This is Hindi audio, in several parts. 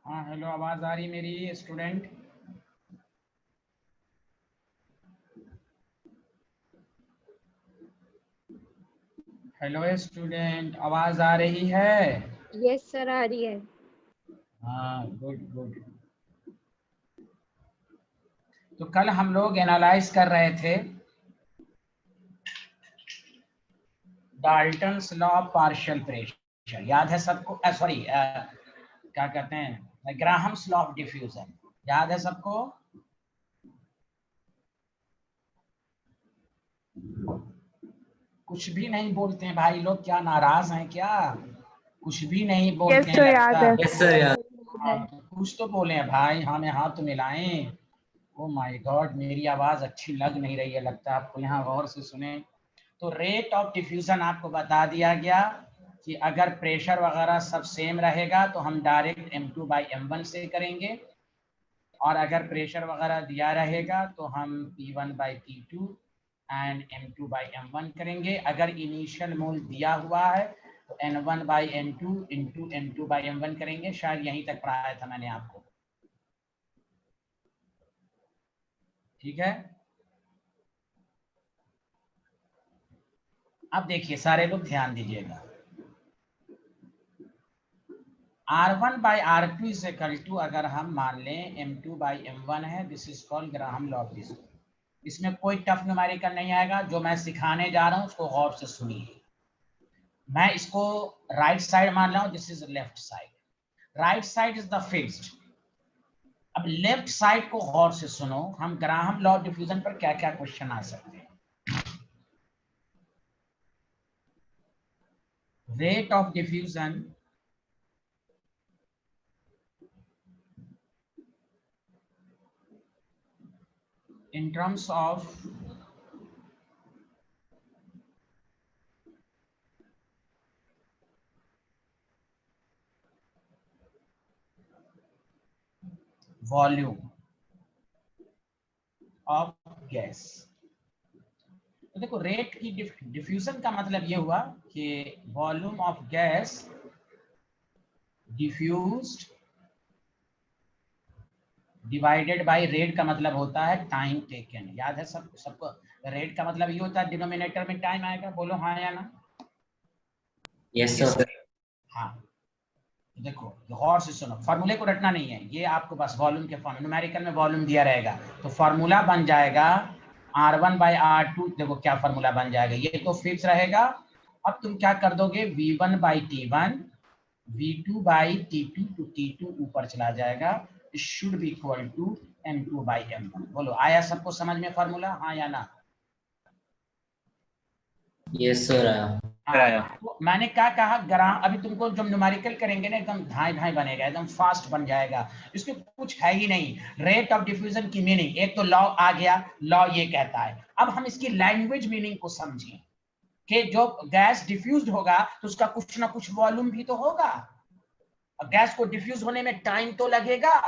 हाँ हेलो, आवाज आ रही मेरी स्टूडेंट? हेलो स्टूडेंट, आवाज आ रही है? यस सर, आ रही है। हाँ, गुड गुड। तो कल हम लोग एनालाइज कर रहे थे Dalton's law of partial pressure. याद है सबको? सॉरी, क्या कहते हैं, ग्राहम्स लॉ ऑफ डिफ्यूजन। याद है सबको? कुछ भी नहीं बोलते हैं भाई लोग, क्या नाराज हैं क्या? कुछ भी नहीं बोलते हैं याद लगता। है। यस सर याद। हाँ, तो कुछ तो बोले भाई, हमें हाथ मिलाएं। ओ माय गॉड, मेरी आवाज अच्छी लग नहीं रही है लगता है आपको, यहाँ गौर से सुने। तो रेट ऑफ डिफ्यूजन आपको बता दिया गया कि अगर प्रेशर वगैरह सब सेम रहेगा तो हम डायरेक्ट M2/M1 से करेंगे, और अगर प्रेशर वगैरह दिया रहेगा तो हम P1/P2 एंड M2/M1 करेंगे। अगर इनिशियल मोल दिया हुआ है तो N1/N2 इंटू M2/M1 करेंगे। शायद यहीं तक पढ़ाया था मैंने आपको, ठीक है? अब देखिए सारे लोग ध्यान दीजिएगा। R1/R2 इज इक्वल टू, अगर हम मान लें M2/M1 है, this is called Graham law of diffusion. इसमें कोई टफ न्यूमेरिकल नहीं आएगा, जो मैं सिखाने जा रहा हूं उसको गौर से सुनिए। मैं इसको राइट साइड मान रहा हूं, this is left side. Right side is the fixed. अब लेफ्ट साइड को गौर से सुनो, हम ग्राहम लॉ ऑफ डिफ्यूजन पर क्या क्या क्वेश्चन आ सकते हैं। Rate of diffusion in terms of volume of gas। तो देखो, रेट की डिफ्यूजन का मतलब ये हुआ कि volume of gas diffused divided by rate का मतलब होता है टाइम टेकन। याद है सबको? रेट का मतलब ये होता है डिनोमिनेटर में टाइम आएगा। बोलो हाँ या ना? Yes sir. हाँ, देखो गौर से सुनो, फार्मूले को रटना नहीं है, ये आपको बस वॉल्यूम के फॉर्म, न्यूमेरिकल में वॉल्यूम दिया रहेगा तो फार्मूला बन जाएगा R1/R2। देखो क्या फार्मूला बन जाएगा, ये तो फिक्स रहेगा। अब तुम क्या कर दोगे, V1/T1 V2/T2 to T2 ऊपर चला जाएगा, should be equal to M2/M1। बोलो आया सबको समझ में फार्मूला, हाँ या ना? Yes sir. तो मैंने क्या कहा, ग्राम, अभी तुमको जब न्यूमेरिकल करेंगे ना एकदम धाई धाई बनेगा, एकदम फास्ट बन जाएगा। इसमें कुछ है ही नहीं। रेट ऑफ डिफ्यूजन की मीनिंग, एक तो लॉ आ गया, लॉ ये कहता है। अब हम इसकी लैंग्वेज मीनिंग को समझें कि जो गैस डिफ्यूज्ड होगा तो उसका कुछ ना कुछ वॉल्यूम भी तो होगा, और गैस को डिफ्यूज होने में टाइम तो लगेगा।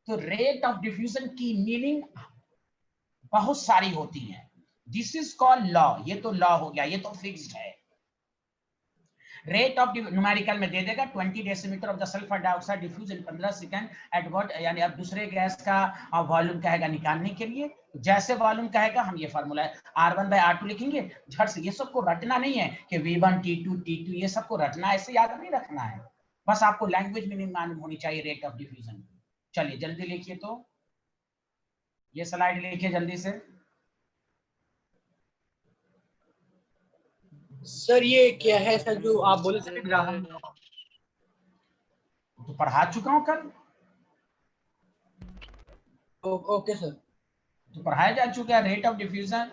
तो रेट ऑफ डिफ्यूजन की मीनिंग बहुत सारी होती है। This is called law. ये तो लॉ हो गया, ये तो फिक्स्ड है। रेट ऑफ न्यूमेरिकल में दे देगा 20 decimetre of the sulphur dioxide diffuse in 15 second at what, यानी अब दूसरे गैस का वॉल्यूम कहेगा निकालने के लिए। जैसे वॉल्यूम कहेगा हम ये फार्मूला है R1/R2 लिखेंगे झट से। ये सबको रटना नहीं है कि V1T2 ये सबको रटना, ऐसे याद नहीं रखना है, बस आपको लैंग्वेज मीनिंग मालूम होनी चाहिए रेट ऑफ डिफ्यूजन। चलिए जल्दी लिखिए, तो ये स्लाइड लिखिए जल्दी से। सर ये क्या है सर जो आप बोले थे ग्राहम? तो पढ़ा चुका हूं कल, ओके सर। तो पढ़ाया जा चुका है रेट ऑफ डिफ्यूजन।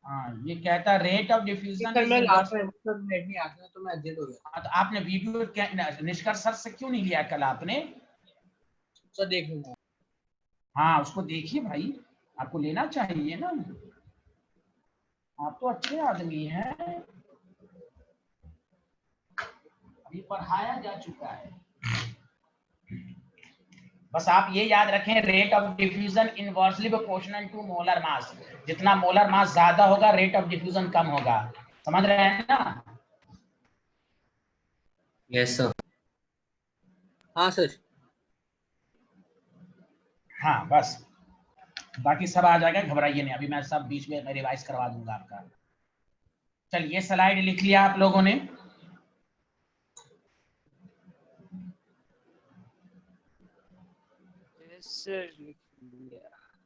हाँ, ये कहता है rate of diffusion sir is मैं इन। लास्ट में सर नेट नहीं आता तो मैं अपडेट हो गया। तो आपने वीडियो निष्कर्ष सर से क्यों नहीं लिया कल आपने? सर देख लूंगा। हाँ उसको देखिए भाई, आपको लेना चाहिए ना, आप तो अच्छे आदमी हैं। अभी पढ़ाया जा चुका है, बस आप ये याद रखें, rate of diffusion inversely proportional to molar mass. जितना मोलर मास ज्यादा होगा रेट ऑफ डिफ्यूजन कम होगा। समझ रहे हैं ना? Yes sir. हाँ सर। हाँ बस, बाकी सब आ जाएगा, घबराइए नहीं, अभी मैं सब बीच में रिवाइज करवा दूंगा आपका। चलिए स्लाइड लिख लिया आप लोगों ने?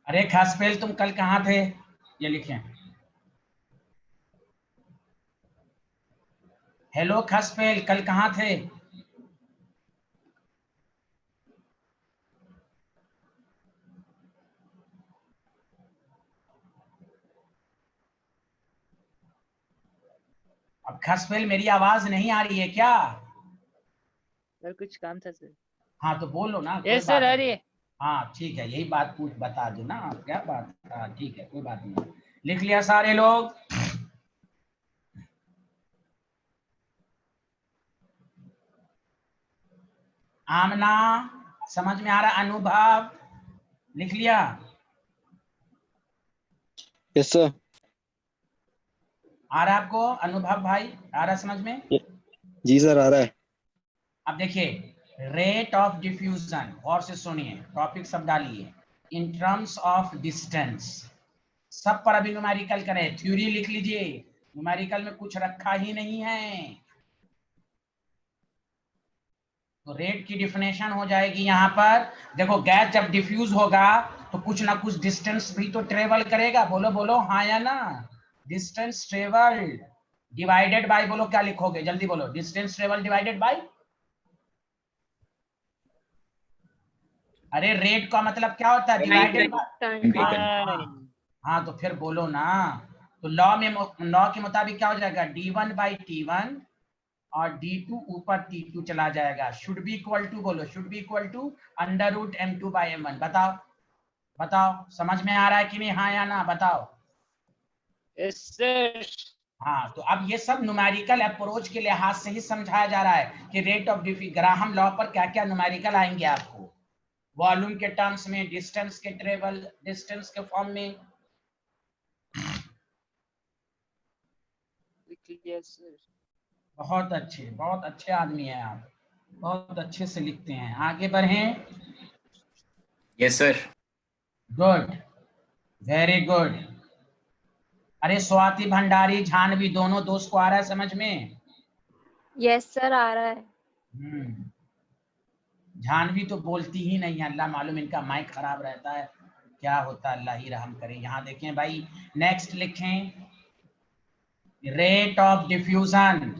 अरे खासपेल तुम कल कहाँ थे? ये लिखें। हेलो खासपेल, कल कहाँ थे? अब खासपेल मेरी आवाज नहीं आ रही है क्या? सर कुछ काम था सर। हाँ तो बोलो ना, कोई यस बात सर आ नहीं। रही है। हाँ ठीक है, यही बात पूछ बता दो ना, क्या बात। हाँ ठीक है, कोई बात नहीं। लिख लिया सारे लोग? आमना समझ में आ रहा? अनुभव लिख लिया? Yes sir. आ रहा आपको अनुभव भाई, आ रहा समझ में? जी सर आ रहा है। अब देखिए, रेट ऑफ डिफ्यूजन, और से सुनिए, टॉपिक सब डालिए। इन टर्म्स ऑफ डिस्टेंस, सब पर अभी न्यूमेरिकल करें, थ्योरी लिख लीजिए, न्यूमेरिकल में कुछ रखा ही नहीं है। तो रेट की डिफिनेशन हो जाएगी यहाँ पर। देखो गैस जब डिफ्यूज होगा तो कुछ ना कुछ डिस्टेंस भी तो ट्रेवल करेगा, बोलो बोलो हाँ या ना? डिस्टेंस ट्रेवल डिवाइडेड बाय, बोलो क्या लिखोगे, जल्दी बोलो, डिस्टेंस ट्रेवल डिवाइडेड बाय। अरे रेट का मतलब क्या होता है? Divided by. हाँ तो फिर बोलो ना, तो लॉ में, लॉ के मुताबिक क्या हो जाएगा? d1 बाई t1 और d2 ऊपर t2 चला जाएगा। शुड बी इक्वल टू, बोलो should be equal to under root m2 by m1। बताओ बताओ, समझ में आ रहा है कि नहीं, हाँ या ना बताओ? Yes sir. हाँ तो अब ये सब न्यूमेरिकल अप्रोच के लिहाज से ही समझाया जा रहा है कि रेट ऑफ ग्राहम लॉ पर क्या क्या न्यूमेरिकल आएंगे आपको, वॉल्यूम के टर्म्स में, डिस्टेंस के ट्रेवल, डिस्टेंस के फॉर्म में। बहुत अच्छे आदमी हैं आप, बहुत अच्छे से लिखते हैं। आगे बढ़ें। Yes sir. Good, very good. अरे स्वाति भंडारी, झानवी, दोनों दोस्त को आ रहा है समझ में? यस सर आ रहा है। झानवी तो बोलती ही नहीं है, अल्लाह मालूम इनका माइक खराब रहता है, क्या होता है, अल्लाह ही रहम करे। यहाँ देखें भाई, नेक्स्ट लिखें, rate of diffusion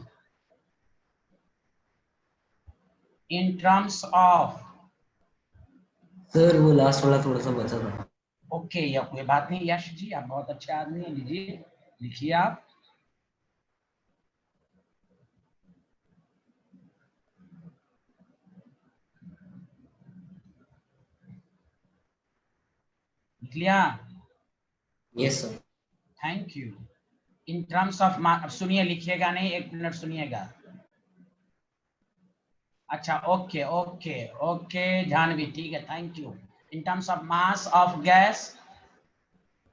in terms of. Sir वो लास्ट वाला थोड़ा सा बचा था। ओके, या कोई बात नहीं, यश जी आप बहुत अच्छे आदमी हैं, लीजिए लिखिए आप। लिख लिया? Yes sir. Thank you. In terms of, सुनिए, लिखिएगा नहीं, एक मिनट सुनिएगा। अच्छा ओके ओके ओके जानवी, ठीक है, thank you. In terms of mass of gas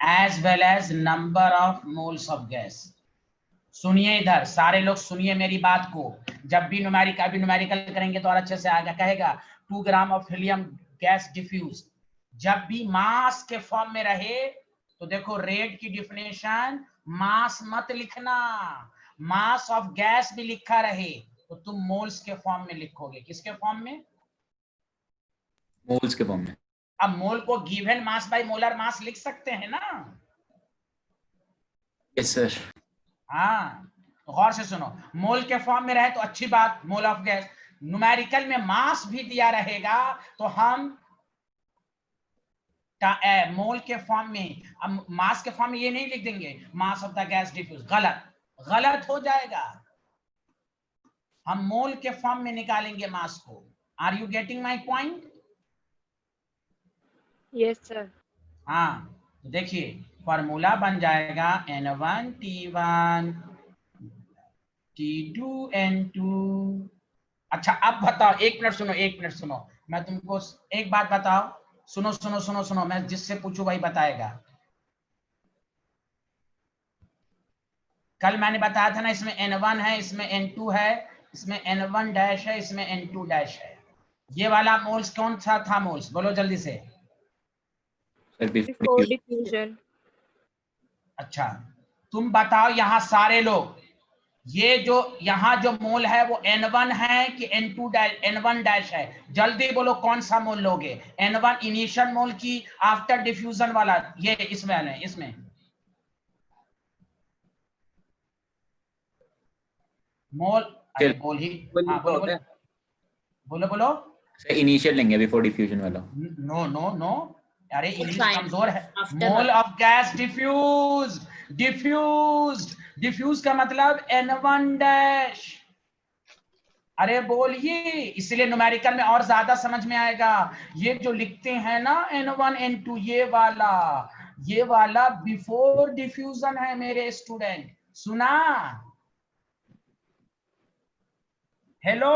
as well as number of moles of gas. सुनिए इधर सारे लोग, सुनिए मेरी बात को। जब भी न्यूमेरिकल करेंगे तो और अच्छे से आगे कहेगा 2 gram of helium gas diffuse, जब भी मास के फॉर्म में रहे तो देखो रेट की डिफिनेशन, मास मत लिखना, मास ऑफ गैस भी लिखा रहे तो तुम मोल्स के फॉर्म में लिखोगे। किसके फॉर्म में? मोल्स के फॉर्म में। अब मोल को गिवन मास बाय मोलर मास लिख सकते हैं ना? Yes sir. हाँ तो गौर से सुनो, मोल के फॉर्म में रहे तो अच्छी बात, मोल ऑफ गैस। न्यूमेरिकल में मास भी दिया रहेगा तो हम मोल के फॉर्म में, अब मास के फॉर्म में ये नहीं लिख देंगे mass of the gas diffuse, गलत गलत हो जाएगा। हम मोल के फॉर्म में निकालेंगे मास को। Are you getting my point? Yes sir. हाँ तो देखिए फॉर्मूला बन जाएगा N1 T1 T2 N2। अच्छा अब बताओ, एक मिनट सुनो, एक मिनट सुनो, मैं तुमको एक बात बताओ, सुनो सुनो सुनो सुनो, मैं जिससे पूछू वही बताएगा। कल मैंने बताया था ना, इसमें N1 है, इसमें N2 है, इसमें N1 डैश है, इसमें N2 डैश है। ये वाला मोल्स कौन सा था मोल्स, बोलो जल्दी से। Before diffusion. अच्छा, तुम बताओ यहाँ सारे लोग, ये जो यहाँ जो मोल है वो N1 है कि N2 डैश N1 डैश है? जल्दी बोलो कौन सा मोल लोगे, N1 इनिशियल मोल की आफ्टर डिफ्यूजन वाला? ये इसमें इसमें मोल, अरे बोल ही, हाँ बोलो बोलो बोलो बोलो। इनिशियल लेंगे बिफोर डिफ्यूजन वाला। नो नो नो, अरे इंग्लिश fine. कमजोर है। After mole of gas diffuse, diffuse का मतलब N1 डैश। अरे बोलिए, इसलिए न्यूमेरिकल में और ज्यादा समझ में आएगा। ये जो लिखते हैं ना N1 N2, ये वाला बिफोर डिफ्यूजन है मेरे स्टूडेंट, सुना? Hello,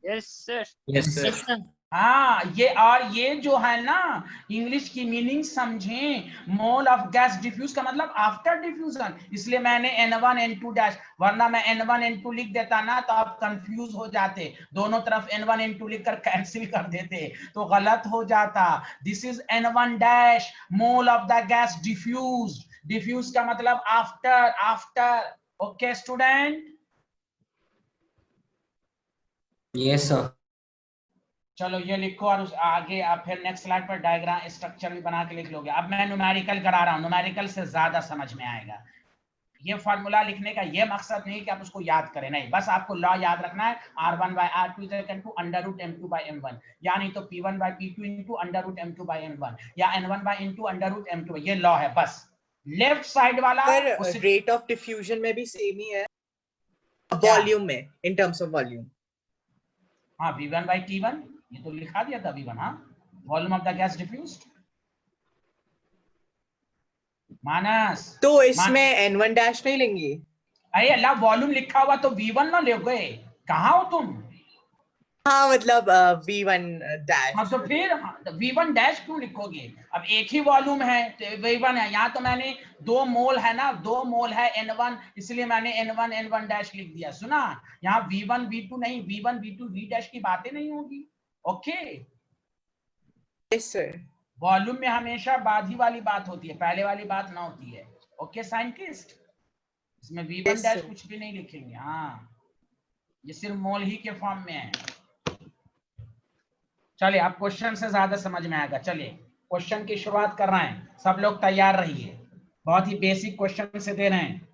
Yes, sir. Yes sir. हाँ, ये और ये जो है ना, इंग्लिश की मीनिंग समझें। मोल ऑफ गैस डिफ्यूज का मतलब आफ्टर डिफ्यूजन, इसलिए मैंने N1 N2 डैश, वरना मैं N1 N2 लिख देता ना तो आप कंफ्यूज हो जाते, दोनों तरफ N1 N2 लिखकर कैंसिल कर देते तो गलत हो जाता। This is N1 dash, mole of the gas diffuse. Diffuse का मतलब after, after. Okay student, yes sir. चलो ये लिखो और उस आगे आप फिर नेक्स्ट स्लाइड पर डायग्राम स्ट्रक्चर भी बना के लिख लोगे। अब मैं न्यूमेरिकल करा रहा हूँ, न्यूमेरिकल से ज्यादा समझ में आएगा। ये फॉर्मूला लिखने का ये मकसद नहीं कि आप उसको याद करें, नहीं, बस आपको लॉ याद रखना है, R1 by R2 is equal to under root M2 by M1, या नहीं तो P1 by P2 into under root M2 by M1, या N1 by N2 under root M2, ये लॉ है बस। लेफ्ट साइड वाला सर रेट ऑफ डिफ्यूजन में भी सेम ही है वॉल्यूम में, इन टर्म्स ऑफ वॉल्यूम। हाँ, V1 by T1, ये तो लिखा दिया था V1, हाँ, volume of the gas diffused. Manas, तो इसमें N1 डैश नहीं लेंगे? अरे अल्लाह, वॉल्यूम लिखा हुआ तो V1 ना लोगे, कहाँ हो तुम? हाँ मतलब V1 डैश। हाँ तो फिर V1 डैश क्यों लिखोगे? अब एक ही वॉल्यूम है तो V1 है। यहाँ तो मैंने दो मोल है ना, दो मोल है N1, इसलिए मैंने N1 डैश लिख दिया। सुना, यहाँ V1 V2 नहीं, V1 V2 V डैश की बातें नहीं होगी। Okay, yes sir. वॉल्यूम में हमेशा बाधी वाली बात होती है, पहले वाली बात ना होती है। ओके साइंटिस्ट, इसमें V1 डैश कुछ भी नहीं लिखेंगे। हाँ, ये सिर्फ मोल ही के फॉर्म में है। चलिए, अब क्वेश्चन से ज्यादा समझ में आएगा। चलिए क्वेश्चन की शुरुआत कर रहे हैं, सब लोग तैयार रहिए, बहुत ही बेसिक क्वेश्चन से दे रहे हैं।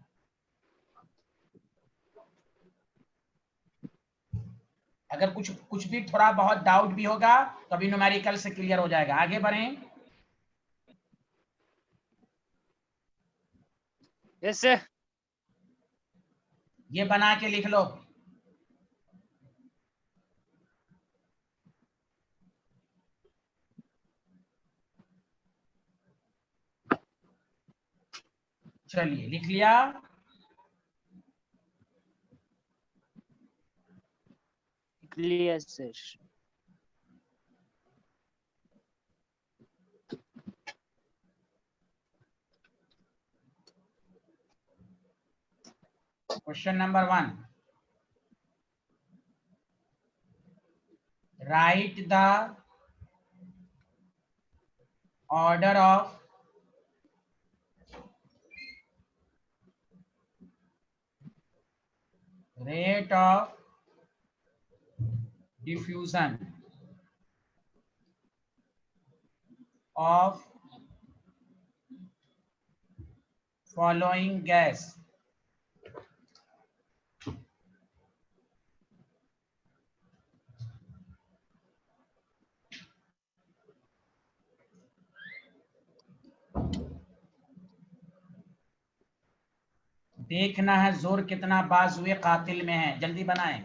अगर कुछ भी थोड़ा बहुत डाउट भी होगा तो अभी न्यूमेरिकल से क्लियर हो जाएगा। आगे बढ़ें। Yes, sir. ये बना के लिख लो। चलिए, लिख लिया? Clear, sir. Question number 1, right the order of rate of diffusion of following gas. देखना है जोर कितना बाजुए कातिल में है, जल्दी बनाएं।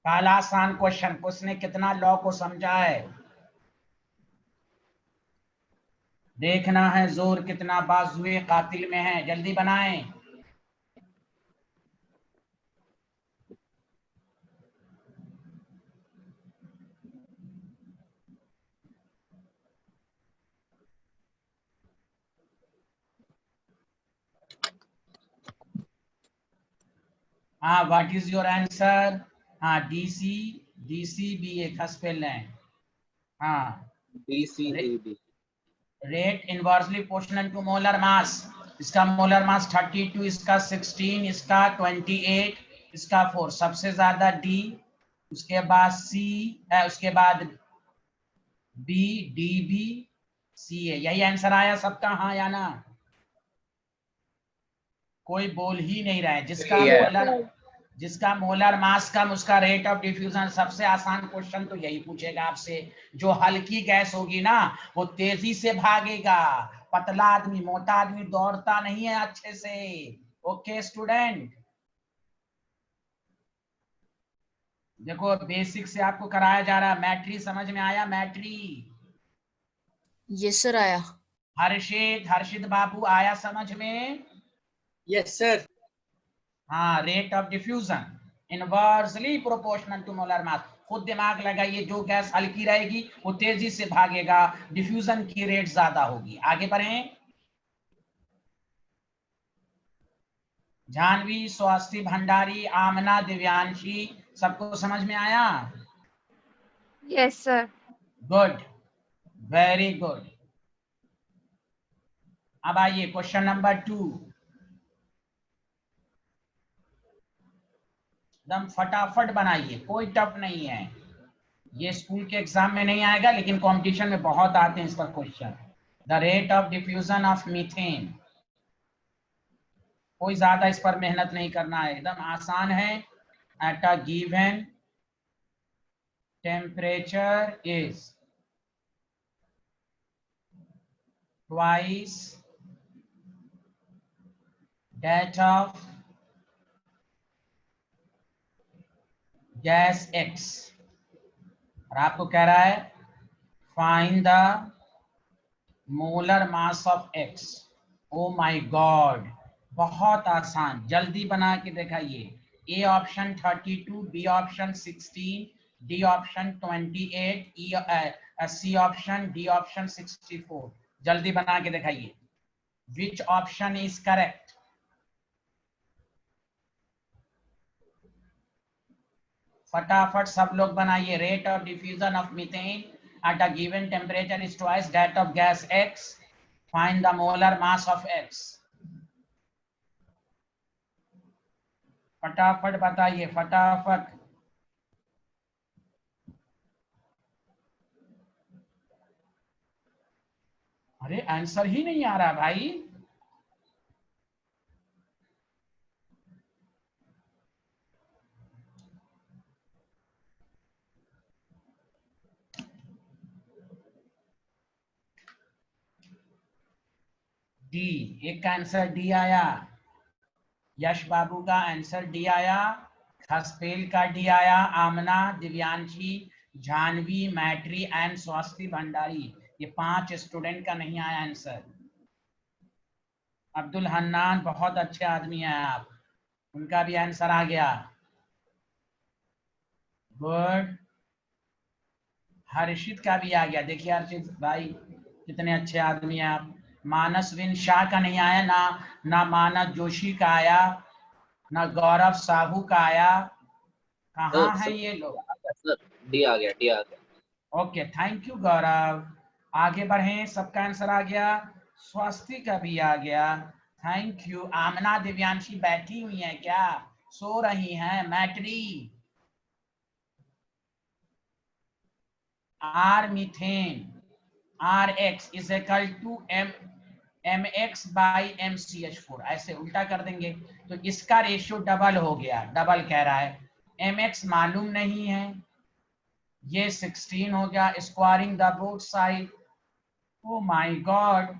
पहला आसान क्वेश्चन, उसने कितना लॉ को समझा है। देखना है जोर कितना बाजुए कातिल में है, जल्दी बनाएं। हाँ, व्हाट इज योर आंसर? हाँ, डीसी, डीसी भी एक स्पेल है। हाँ, BCAB. Rate inversely proportional to molar mass. इसका मोलर मास 32, इसका 16, इसका 28, इसका 4, सबसे ज्यादा डी, उसके बाद सी, उसके बाद बी, डी बी, सी ए। यही आंसर आया सबका, हाँ या ना? कोई बोल ही नहीं रहा है। जिसका मोलर मास कम उसका रेट ऑफ डिफ्यूजन। सबसे आसान क्वेश्चन तो यही पूछेगा आपसे। जो हल्की गैस होगी ना वो तेजी से भागेगा। पतला आदमी, मोटा आदमी दौड़ता नहीं है अच्छे से। ओके स्टूडेंट, देखो बेसिक से आपको कराया जा रहा है। मैट्री समझ में आया? मैट्री? यस सर आया। हर्षित बाबू आया समझ में? Yes sir. हाँ, rate of diffusion inversely proportional to molar mass. खुद दिमाग लगाइए, जो गैस हल्की रहेगी वो तेजी से भागेगा, डिफ्यूजन की रेट ज्यादा होगी। आगे बढ़ें। जानवी, स्वास्थी भंडारी, आमना, दिव्यांशी, सबको समझ में आया? Yes, sir. Good, very good. अब आइए क्वेश्चन नंबर 2। एकदम फटाफट बनाइए, कोई टफ नहीं है। ये स्कूल के एग्जाम में नहीं आएगा लेकिन कंपटीशन में बहुत आते हैं इस पर question. The rate of diffusion of methane. कोई ज्यादा इस पर मेहनत नहीं करना है, एकदम आसान है। At a given temperature is twice that of gas X, और आपको कह रहा है find the molar mass of X। Oh my God, बहुत आसान, जल्दी बना के दिखाइए। A option 32, B option 16, D option 28, C option, D option 64। जल्दी बना के दिखाइए। Which option is correct? फटाफट सब लोग बनाइए। Rate of diffusion of methane at a given temperature is twice that of gas X। Find the molar mass of X। फटाफट बताइए, फटाफट। अरे आंसर ही नहीं आ रहा भाई। डी, एक का आंसर डी आया। यश बाबू का आंसर डी आया। खसपेल का डी आया। आमना, दिव्यांशी, जानवी, मैट्री एंड स्वास्थी भंडारी, ये 5 स्टूडेंट का नहीं आया आंसर। अब्दुल हन्नान, बहुत अच्छे आदमी हैं आप, उनका भी आंसर आ गया। गुड। हर्षित का भी आ गया। देखिए हर्षित भाई कितने अच्छे आदमी हैं आप। मानसविन शाह का नहीं आया, ना मानस जोशी का आया, ना गौरव साहू का आया। कहाँ है ये लोग? डी आ गया, डी आ गया। ओके, थैंक यू गौरव। आगे बढ़ें, सबका आंसर आ गया। स्वास्थ्य का भी आ गया, थैंक यू। आमना, दिव्यांशी बैठी हुई हैं क्या? सो रही हैं? Maitri, R methane Rx is equal to mx by mCH4। ऐसे उल्टा कर देंगे तो इसका रेशियो डबल हो गया। डबल कह रहा है, mx मालूम नहीं है, ये 16 हो गया। Squaring the both side. O my God,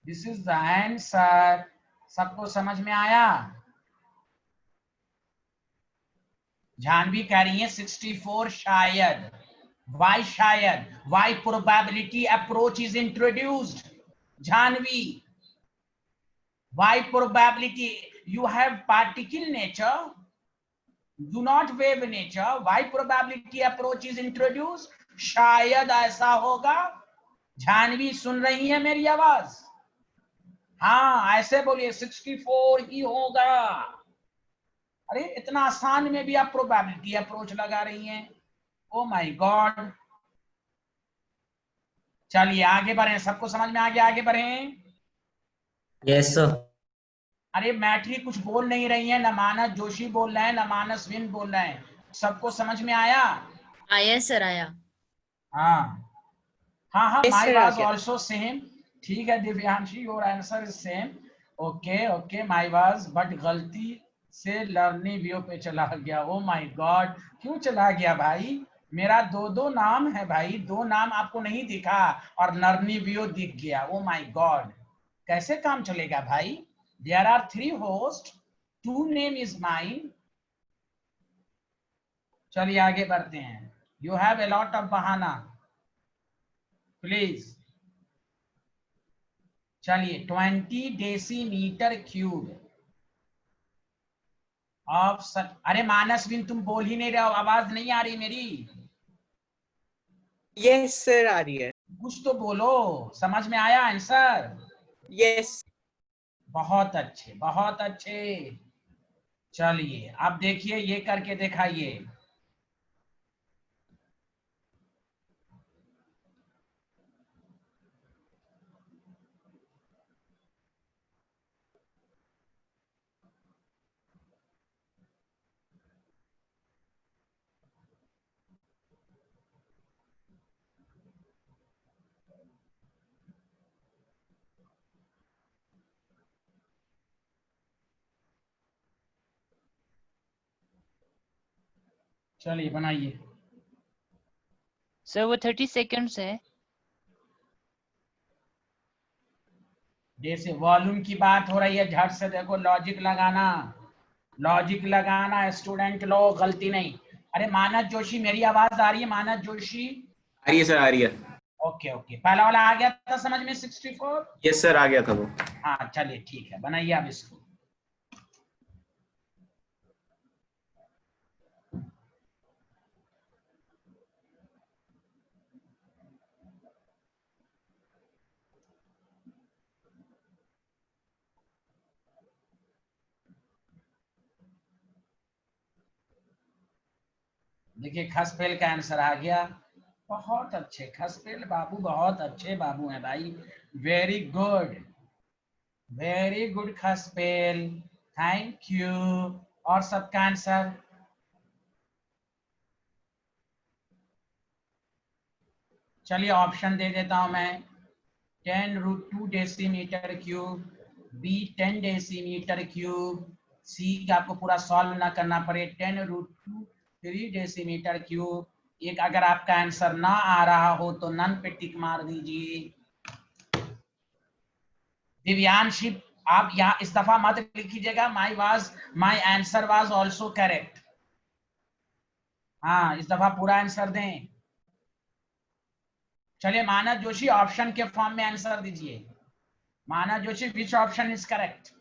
this is the answer. सबको समझ में आया? जानवी कह रही है 64 शायद। Why शायद? Why probability approach is introduced? Janvi, why probability? You have particle nature, do not wave nature. Why probability approach is introduced? शायद ऐसा होगा। जानवी सुन रही है मेरी आवाज? हाँ ऐसे बोलिए, 64 ही होगा। अरे इतना आसान में भी आप प्रोबेबिलिटी अप्रोच लगा रही हैं। ओ माय गॉड। चलिए आगे बढ़े, सबको समझ में आ गया, आगे बढ़े। Yes sir. अरे मैट्री कुछ बोल नहीं रही है, न मानस जोशी बोल रहे हैं, न मानस विन बोल रहे हैं, सबको समझ में आया? आया सर, आया। हाँ हाँ हाँ, Yes, माई sir, आ वाज गया। Also same. ठीक है Divyanshi, your answer is same. Okay okay, my was, but गलती से लर्निंग व्यू पे चला गया। ओ माय गॉड, क्यों चला गया भाई? मेरा दो नाम है भाई, 2 नाम आपको नहीं दिखा और लर्निंग व्यू दिख गया। ओ माय गॉड, कैसे काम चलेगा भाई? There are 3 host, 2 name is mine. चलिए आगे बढ़ते हैं। You have a lot of बहाना, प्लीज। चलिए 20 डेसीमीटर क्यूब ऑफ अरे मानस बिन, तुम बोल ही नहीं रहे हो, आवाज नहीं आ रही मेरी। Yes, sir, आ रही है। कुछ तो बोलो, समझ में आया आंसर? Yes. बहुत अच्छे बहुत अच्छे। चलिए अब देखिए, ये करके दिखाइए। चलिए बनाइए। सर वो 30 सेकंड्स है। जैसे वॉल्यूम की बात हो रही है, झट से देखो, लॉजिक लगाना, लॉजिक लगाना स्टूडेंट लोग, गलती नहीं। अरे मानस जोशी, मेरी आवाज आ रही है? मानस जोशी, आ रही है सर, आ रही है। ओके ओके, पहला वाला आ गया था समझ में, 64? यस सर, आ गया था वो। हाँ चलिए ठीक है, बनाइए आप इसको। देखिए खसपेल का आंसर आ गया। बहुत अच्छे खसपेल बाबू, बहुत अच्छे बाबू हैं भाई, वेरी गुड, वेरी गुड खसपेल, थैंक यू। और सबका आंसर? चलिए ऑप्शन दे देता हूं मैं। 10√2 decimetre cube, B 10 decimetre cube, C का आपको पूरा सॉल्व ना करना पड़े, 10√2 3 डेसीमीटर क्यूब। एक अगर आपका आंसर ना आ रहा हो तो नन पे टिक मार दीजिए। दिव्यांशी, आप यहाँ इस दफा मत लिखिएगा my answer was also correct. हाँ इस दफा पूरा आंसर दें। चलिए मानस जोशी, ऑप्शन के फॉर्म में आंसर दीजिए। Manas Joshi, which option is correct?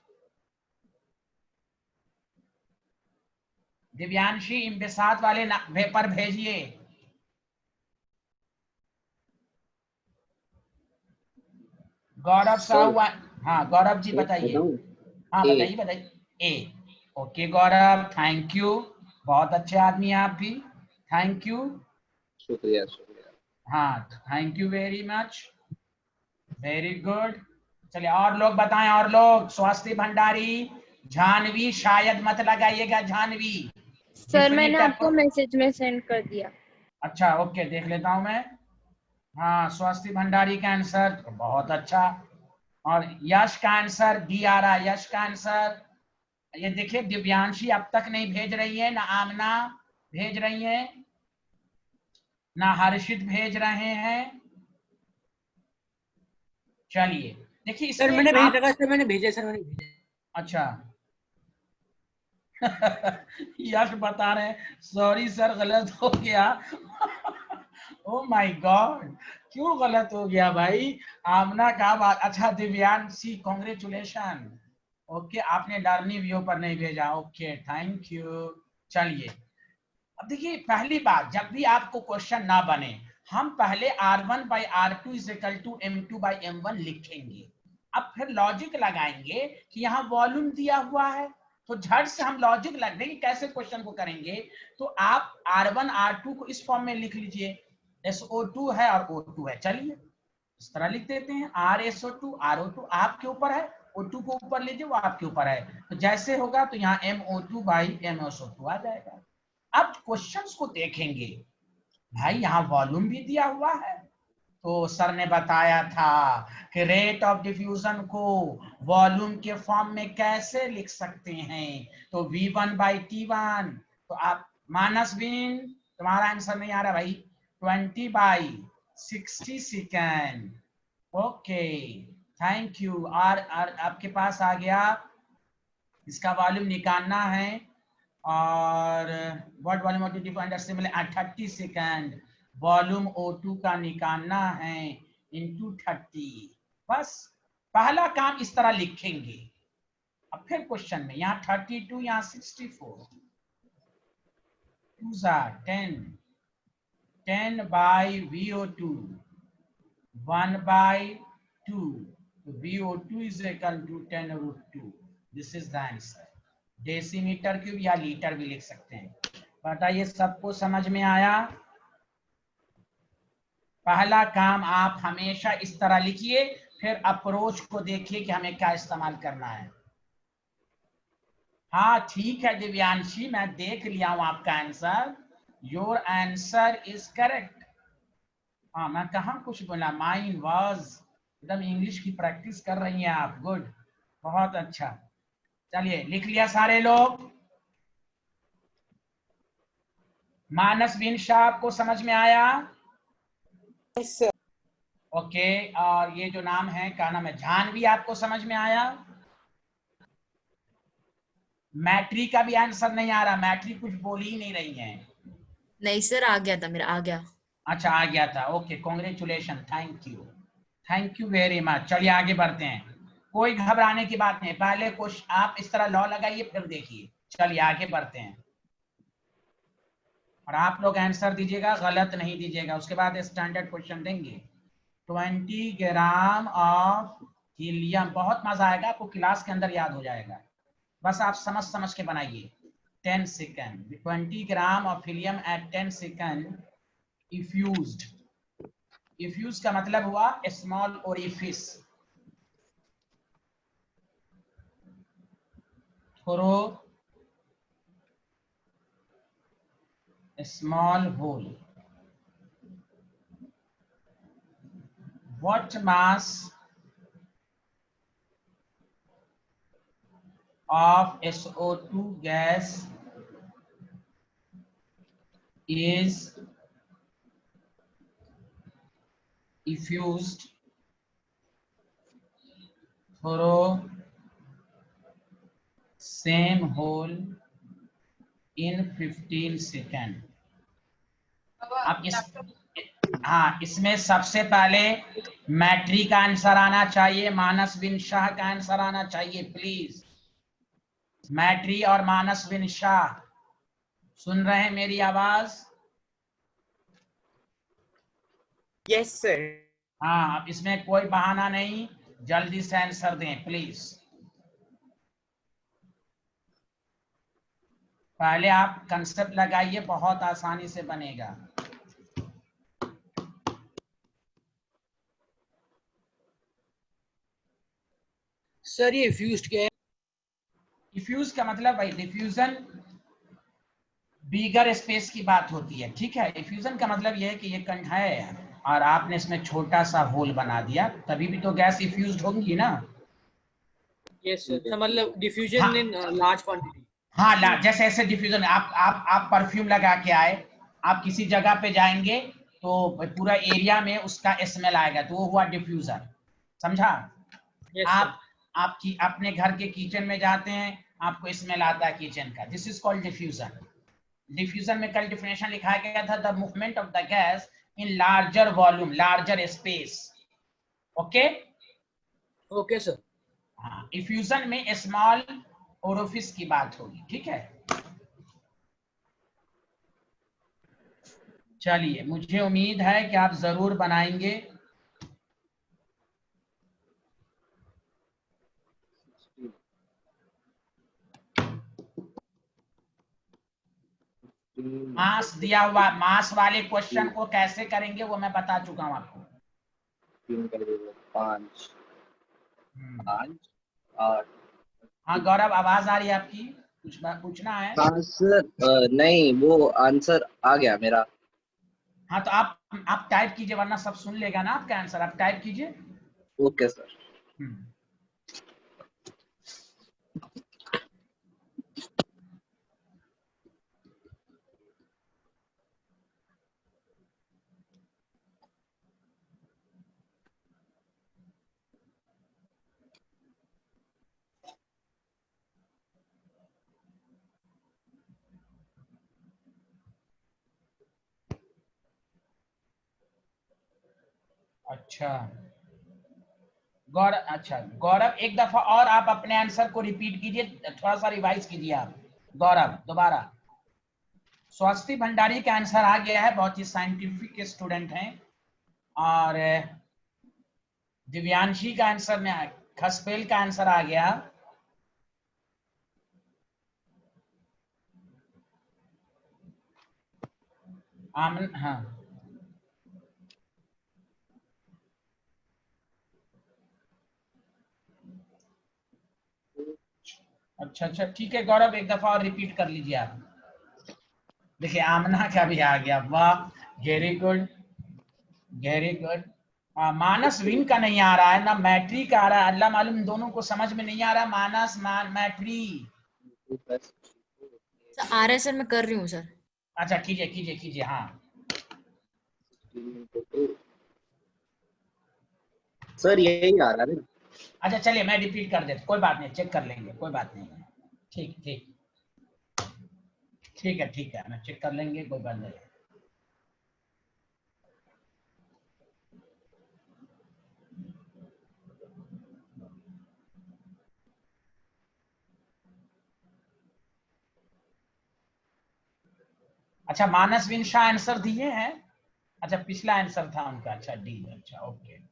Divyanshi इम्बिसात वाले पेपर भेजिए। गौरव साहू, हाँ गौरव जी बताइए। हाँ बताइए बताइए। ए, ओके गौरव, थैंक यू, बहुत अच्छे आदमी हैं आप भी, थैंक यू। शुक्रिया शुक्रिया। हाँ thank you very much, very good. चलिए और लोग बताएं, और लोग। स्वास्थ्य भंडारी, जानवी, शायद मत लगाइएगा जानवी। सर मैंने आपको मैसेज में सेंड कर दिया। अच्छा ओके, देख लेता हूं मैं। हाँ स्वास्थ्य भंडारी का आंसर बहुत अच्छा। और यश का आंसर डी आ रहा है, यश का आंसर। ये देखिए दिव्यांशी अब तक नहीं भेज रही है, ना आमना भेज रही है, ना हर्षित भेज रहे हैं। चलिए देखिए सर इसमें मैंने भेज आप, रखा, सर मैंने भेजा, सर मैंने भेजा। अच्छा यश बता रहे हैं सॉरी सर गलत हो गया। ओ माय गॉड, क्यों गलत हो गया भाई? आमना का बात, अच्छा दिव्यांशी कॉन्ग्रेचुलेशन। ओके, आपने लर्निंग व्यू पर नहीं भेजा, ओके थैंक यू। चलिए अब देखिए, पहली बात, जब भी आपको क्वेश्चन ना बने, हम पहले R1/R2 = M2/M1 लिखेंगे। अब फिर लॉजिक लगाएंगे कि यहाँ वॉल्यूम दिया हुआ है, तो झट से हम लॉजिक लग देंगे कैसे क्वेश्चन को करेंगे। तो आप R1 R2 को इस फॉर्म में लिख लीजिए, SO2 है और O2 है। चलिए इस तरह लिख देते हैं RSO2 RO2, आपके ऊपर है, O2 को ऊपर लीजिए, वो आपके ऊपर है। तो जैसे होगा तो यहाँ MO2 बाई MSO2 आ जाएगा। अब क्वेश्चंस को देखेंगे, भाई यहाँ वॉल्यूम भी दिया हुआ है, तो सर ने बताया था कि रेट ऑफ डिफ्यूजन को वॉल्यूम के फॉर्म में कैसे लिख सकते हैं, तो V1 बाई T1। तो आप माइनस बीन, तुम्हारा आंसर नहीं आ रहा भाई, 20 by 60 second. Okay thank you. और आपके पास आ गया, इसका वॉल्यूम निकालना है, और what volume of defined as similar 30 second, volume O2 का निकालना है इनटू 30। बस पहला काम इस तरह लिखेंगे। अब फिर क्वेश्चन में यहाँ 32, यहाँ 64, 2 10, 10 by VO2, 1 by 2, VO2 is equal to 10√2। This is the answer. Decimetre cube या लीटर भी लिख सकते हैं। बताइए सबको समझ में आया? पहला काम आप हमेशा इस तरह लिखिए, फिर अप्रोच को देखिए कि हमें क्या इस्तेमाल करना है। हाँ ठीक है दिव्यांशी, मैं देख लिया हूं आपका answer, your answer is correct. हाँ मैं कहाँ कुछ बोला, माइन वाज, एकदम इंग्लिश की प्रैक्टिस कर रही हैं आप, गुड, बहुत अच्छा। चलिए लिख लिया सारे लोग? मानस बिन शाह आपको समझ में आया? Yes, sir. ओके, और ये जो नाम है, क्या नाम है, जानवी, आपको समझ में आया? मैट्री का भी आंसर नहीं आ रहा, मैट्री कुछ बोल ही नहीं रही है। नहीं सर, आ गया था मेरा, आ गया। अच्छा आ गया था, okay congratulation, thank you very much. चलिए आगे बढ़ते हैं, कोई घबराने की बात नहीं, पहले कुछ आप इस तरह लॉ लगाइए फिर देखिए। चलिए आगे बढ़ते हैं, और आप लोग आंसर दीजिएगा, गलत नहीं दीजिएगा, उसके बाद स्टैंडर्ड क्वेश्चन देंगे। 20 ग्राम ऑफ हीलियम, बहुत मजा आएगा आपको, क्लास के अंदर याद हो जाएगा, बस आप समझ समझ के बनाइए। 10 second, 20 gram of helium at 10 second effused. Effuse का मतलब हुआ small orifice, through small hole. What mass of SO2 gas is effused through same hole in 15 second. अब इस, हाँ इसमें सबसे पहले मैट्री का आंसर आना चाहिए, मानस बिन शाह का आंसर आना चाहिए प्लीज। मैट्री और मानस बिन शाह सुन रहे हैं मेरी आवाज? Yes, sir. हाँ, अब इसमें कोई बहाना नहीं, जल्दी से आंसर दें प्लीज। पहले आप कंसेप्ट लगाइए, बहुत आसानी से बनेगा। सर ये फ्यूज्ड क्या है? डिफ्यूज का मतलब भाई, डिफ्यूजन बिगर स्पेस की बात होती है, ठीक है। डिफ्यूजन का मतलब यह है कि ये कंड है और आपने इसमें छोटा सा होल बना दिया, तभी भी तो गैस डिफ्यूज्ड होंगी ना। यस सर, मतलब डिफ्यूजन हाँ। In large quantity. हाँ जैसे ऐसे डिफ्यूजन, आप परफ्यूम लगा के आए, आप किसी जगह पे जाएंगे तो पूरा एरिया में उसका स्मेल आएगा, तो वो हुआ डिफ्यूजर, समझा? यस आप आपकी अपने घर के किचन में जाते हैं, आपको स्मेल आता है किचन का, this is called diffusion. Diffusion में कल डिफिनेशन लिखा गया था, the movement of the gas in larger volume, larger space. Okay okay sir. हाँ, डिफ्यूजन में स्मॉल ओरिफिस की बात होगी, ठीक है। चलिए, मुझे उम्मीद है कि आप जरूर बनाएंगे। मास दिया हुआ, मास वाले क्वेश्चन को कैसे करेंगे वो मैं बता चुका हूं आपको। 3 कर दीजिए 5 हम्म। 5 8। हाँ गौरव, आवाज आ रही है आपकी, कुछ पूछना है? हाँ सर, नहीं वो आंसर आ गया मेरा। हाँ तो आप टाइप कीजिए, वरना सब सुन लेगा ना आपका आंसर। आप टाइप कीजिए। Okay sir. हम्म। अच्छा गौरव, अच्छा गौरव एक दफा और आप अपने आंसर को रिपीट कीजिए, थोड़ा सा रिवाइज कीजिए आप गौरव दोबारा। स्वास्थ्य भंडारी का आंसर आ गया है, बहुत ही साइंटिफिक स्टूडेंट हैं। और दिव्यांशी का आंसर में, खसपेल का आंसर आ गया। आमन, हाँ अच्छा अच्छा ठीक है गौरव, एक दफा और रिपीट कर लीजिए आप। देखिए आमना का भी आ गया, वाह, वेरी गुड वेरी गुड। मानस विन का नहीं आ रहा है ना, मैट्री का आ रहा है। अल्लाह मालूम दोनों को समझ में नहीं आ रहा, मानस मैट्री। सर आ रहा है सर, मैं कर रही हूँ सर। अच्छा कीजिए कीजिए कीजिए, हाँ। सर यही आ रहा है। अच्छा चलिए मैं रिपीट कर देता, कोई बात नहीं, चेक कर लेंगे, कोई बात नहीं है। ठीक ठीक ठीक है, मैं चेक कर लेंगे, कोई बात नहीं। अच्छा मानस विन शाह आंसर दिए हैं। अच्छा पिछला आंसर था उनका, अच्छा डी, अच्छा ओके।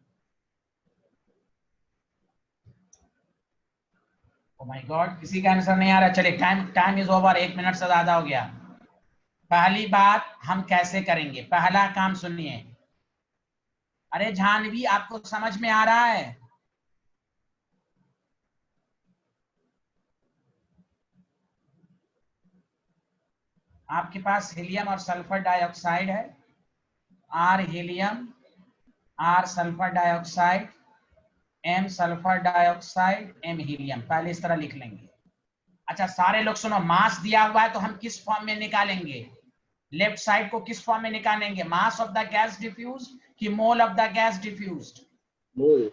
ओ माय गॉड, किसी का आंसर नहीं आ रहा। चलिए time time is over, 1 minute से ज्यादा हो गया। पहली बात हम कैसे करेंगे, पहला काम सुनिए। अरे जानवी आपको समझ में आ रहा है? आपके पास हीलियम और सल्फर डाइऑक्साइड है। R helium, R sulphur dioxide, M sulphur dioxide, M helium, पहले इस तरह लिख लेंगे। अच्छा सारे लोग सुनो, मास दिया हुआ है तो हम किस फॉर्म में निकालेंगे? लेफ्ट साइड को किस फॉर्म में निकालेंगे? Mass of the gas diffuse कि mole of the gas diffused? Mole.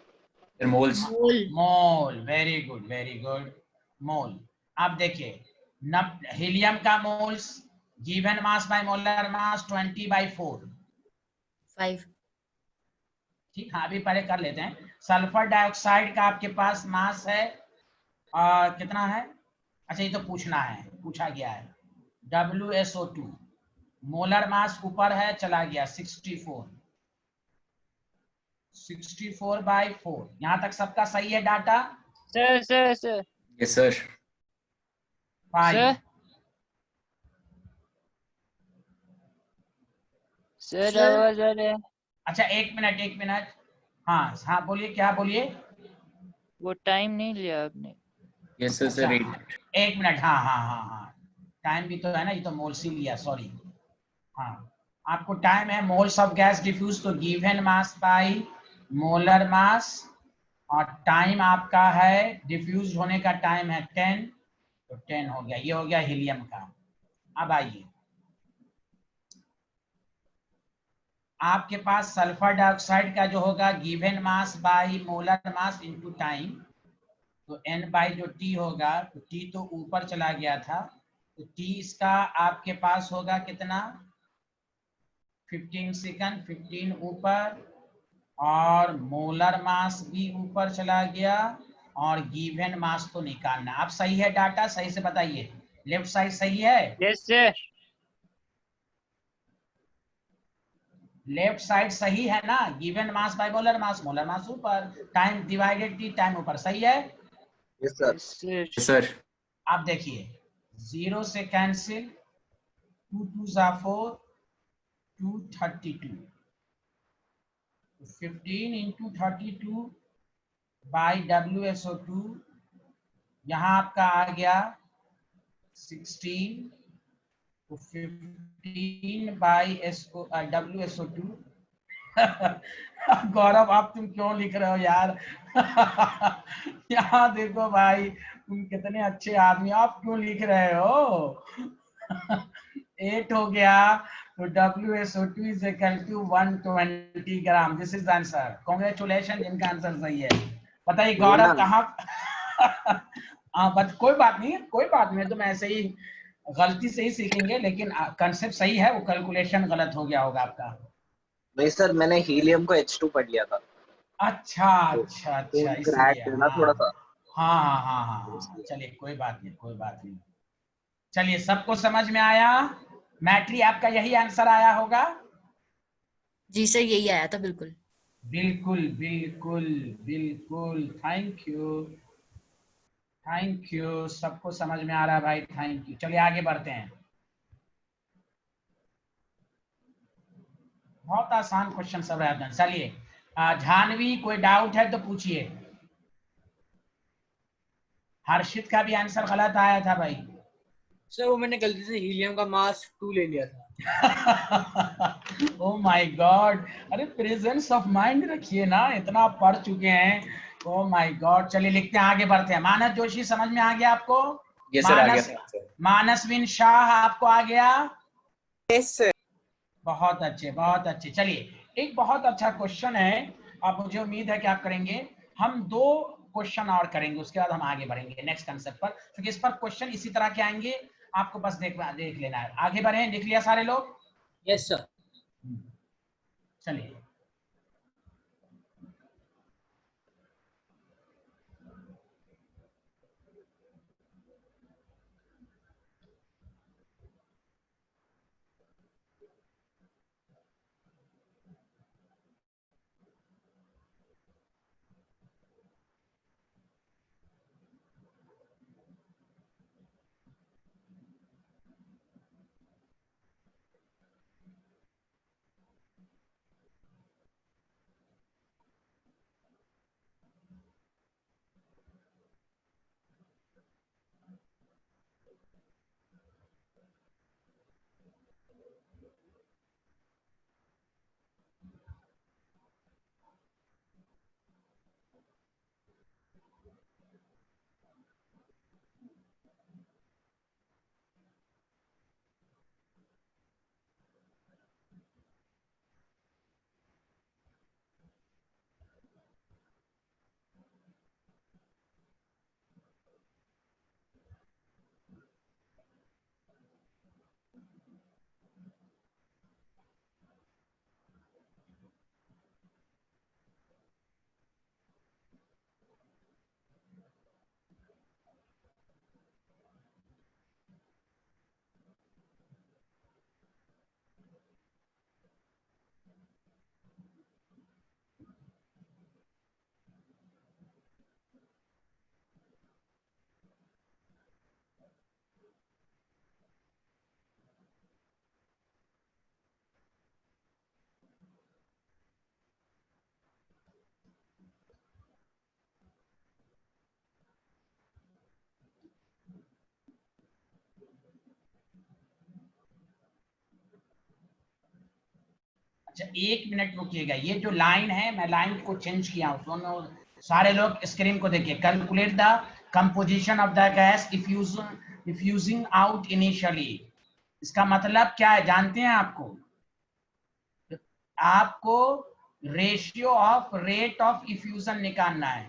Moles. Mole. Mole, very good mole. अब देखिए हीलियम का moles given mass by molar mass 20/4। 5। ठीक, हाँ अभी पहले कर लेते हैं। सल्फर डाइऑक्साइड का आपके पास मास है कितना है? अच्छा ये तो पूछना है, पूछा गया है। WSO2 मोलर मास ऊपर है, चला गया 64। 64/4। यहां तक सबका सही है data? Sir yes sir. 5। Sir sir आवाज आ रहा है। अच्छा एक मिनट, हाँ हाँ बोलिए, क्या बोलिए? वो टाइम नहीं लिया आपने। यस सर अच्छा सर 8। 1 मिनट, हाँ टाइम भी तो है ना, ये तो मोल्स ही लिया, सॉरी। हाँ आपको टाइम है, मोल्स ऑफ गैस डिफ्यूज, तो given mass by molar mass, और टाइम आपका है, डिफ्यूज होने का टाइम है 10, तो 10 हो गया, ये हो गया हीलियम का। अब आइए, आपके पास सल्फर डाइऑक्साइड का जो होगा given mass by molar mass into time, तो n बाई जो t होगा, तो t तो ऊपर चला गया था, तो t इसका आपके पास होगा कितना? 15 सेकंड, 15 ऊपर, और मोलर मास भी ऊपर चला गया, और गिवन मास तो निकालना। आप सही है डाटा, सही से बताइए, लेफ्ट साइड सही है? Yes sir. लेफ्ट साइड सही है ना? गिवन मास बाय मोलर मास ऊपर, टाइम डिवाइडेड टी, टाइम ऊपर, सही है? Yes sir. Yes sir. Yes sir. आप देखिए 0 से कैंसिल, 2 2 4, 232, 15 into 32 by WSO2, यहाँ आपका आ गया 16, तो 15 by WSO2। गौरव आप तुम क्यों लिख रहे हो यार? यहाँ देखो भाई, तुम कितने अच्छे आदमी, आप क्यों लिख रहे हो? 8 हो गया, तो WSO2 is equal to 120 gram. This is answer. Congratulation जिनका आंसर सही है। बताइए गौरव कहाँ? हाँ बस कोई बात नहीं, कोई बात नहीं, तो मैं ऐसे ही गलती से ही सीखेंगे, लेकिन कंसेप्ट सही है, वो कैलकुलेशन गलत हो गया होगा आपका। नहीं सर, मैंने हीलियम को H2 पढ़ लिया था। अच्छा अच्छा अच्छा, इसलिए क्रैक है ना थोड़ा सा। हाँ हाँ हाँ हाँ हाँ, चलिए कोई बात नहीं, कोई बात नहीं। चलिए सबको समझ में आया? मैट्री आपका यही आंसर आया होगा? जी सर, यही आया था बिल्कुल। बिल्कुल बिल्कुल बिल्कुल, थैंक यू थैंक यू, सबको समझ में आ रहा है भाई, थैंक यू। चलिए आगे बढ़ते हैं। बहुत आसान क्वेश्चन सब रहा। चलिए जानवी, कोई डाउट है तो पूछिए। हर्षित का भी आंसर गलत आया था भाई। सर वो मैंने गलती से हीलियम का मास 2 ले लिया था। ओ माय गॉड, अरे प्रेजेंस ऑफ माइंड रखिए ना, इतना पढ़ चुके हैं। ओ माय गॉड, चलिए लिखते हैं, आगे बढ़ते हैं। मानस जोशी समझ में आ गया आपको? यस सर, आ गया मानस सर। मानसविन शाह आपको आ गया? Yes sir. बहुत अच्छे बहुत अच्छे। चलिए एक बहुत अच्छा क्वेश्चन है, आप, मुझे उम्मीद है कि आप करेंगे। हम 2 क्वेश्चन और करेंगे, उसके बाद हम आगे बढ़ेंगे नेक्स्ट कंसेप्ट पर, क्योंकि इस पर क्वेश्चन इसी तरह के आएंगे, आपको बस देख लेना है। आगे बढ़े, लिख लिया सारे लोग? Yes sir. चलिए अच्छा 1 मिनट रुकिएगा, ये जो लाइन है, मैं लाइन को चेंज किया हूँ, दोनों सारे लोग स्क्रीन को देखिए। Calculate the composition of the gas diffusing out initially. इसका मतलब क्या है जानते हैं? आपको ratio of rate of effusion निकालना है,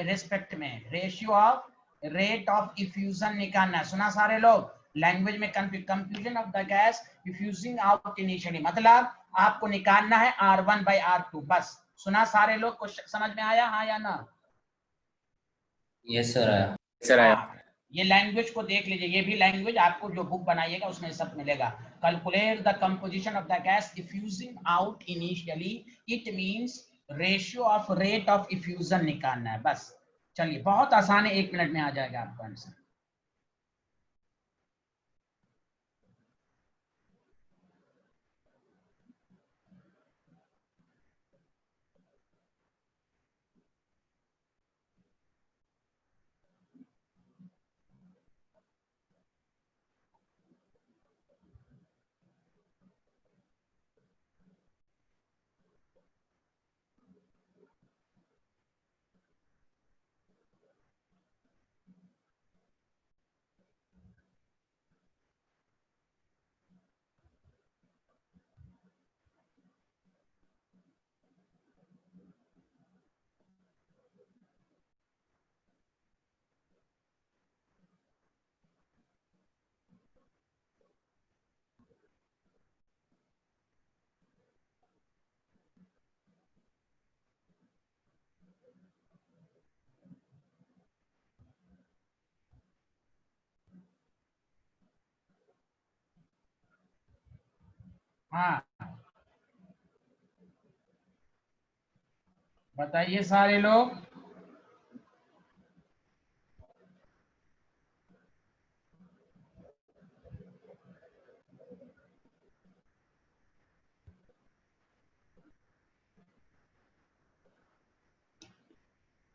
रेस्पेक्ट में ratio of rate of effusion निकालना है। सुना सारे लोग? लैंग्वेज में confusion of the gas diffusing out initially, मतलब आपको निकालना है R1 by R2। बस सुना सारे लोग? क्वेश्चन समझ में आया, हाँ या ना? यस सर आया। सर आया। ये लैंग्वेज को देख लीजिए, ये भी लैंग्वेज आपको जो बुक बनाइएगा उसमें सब मिलेगा। Calculate the composition of the gas diffusing out initially, it means ratio of rate of effusion निकालना है बस। चलिए बहुत आसान है, 1 मिनट में आ जाएगा आपका आंसर। हाँ बताइए सारे लोग।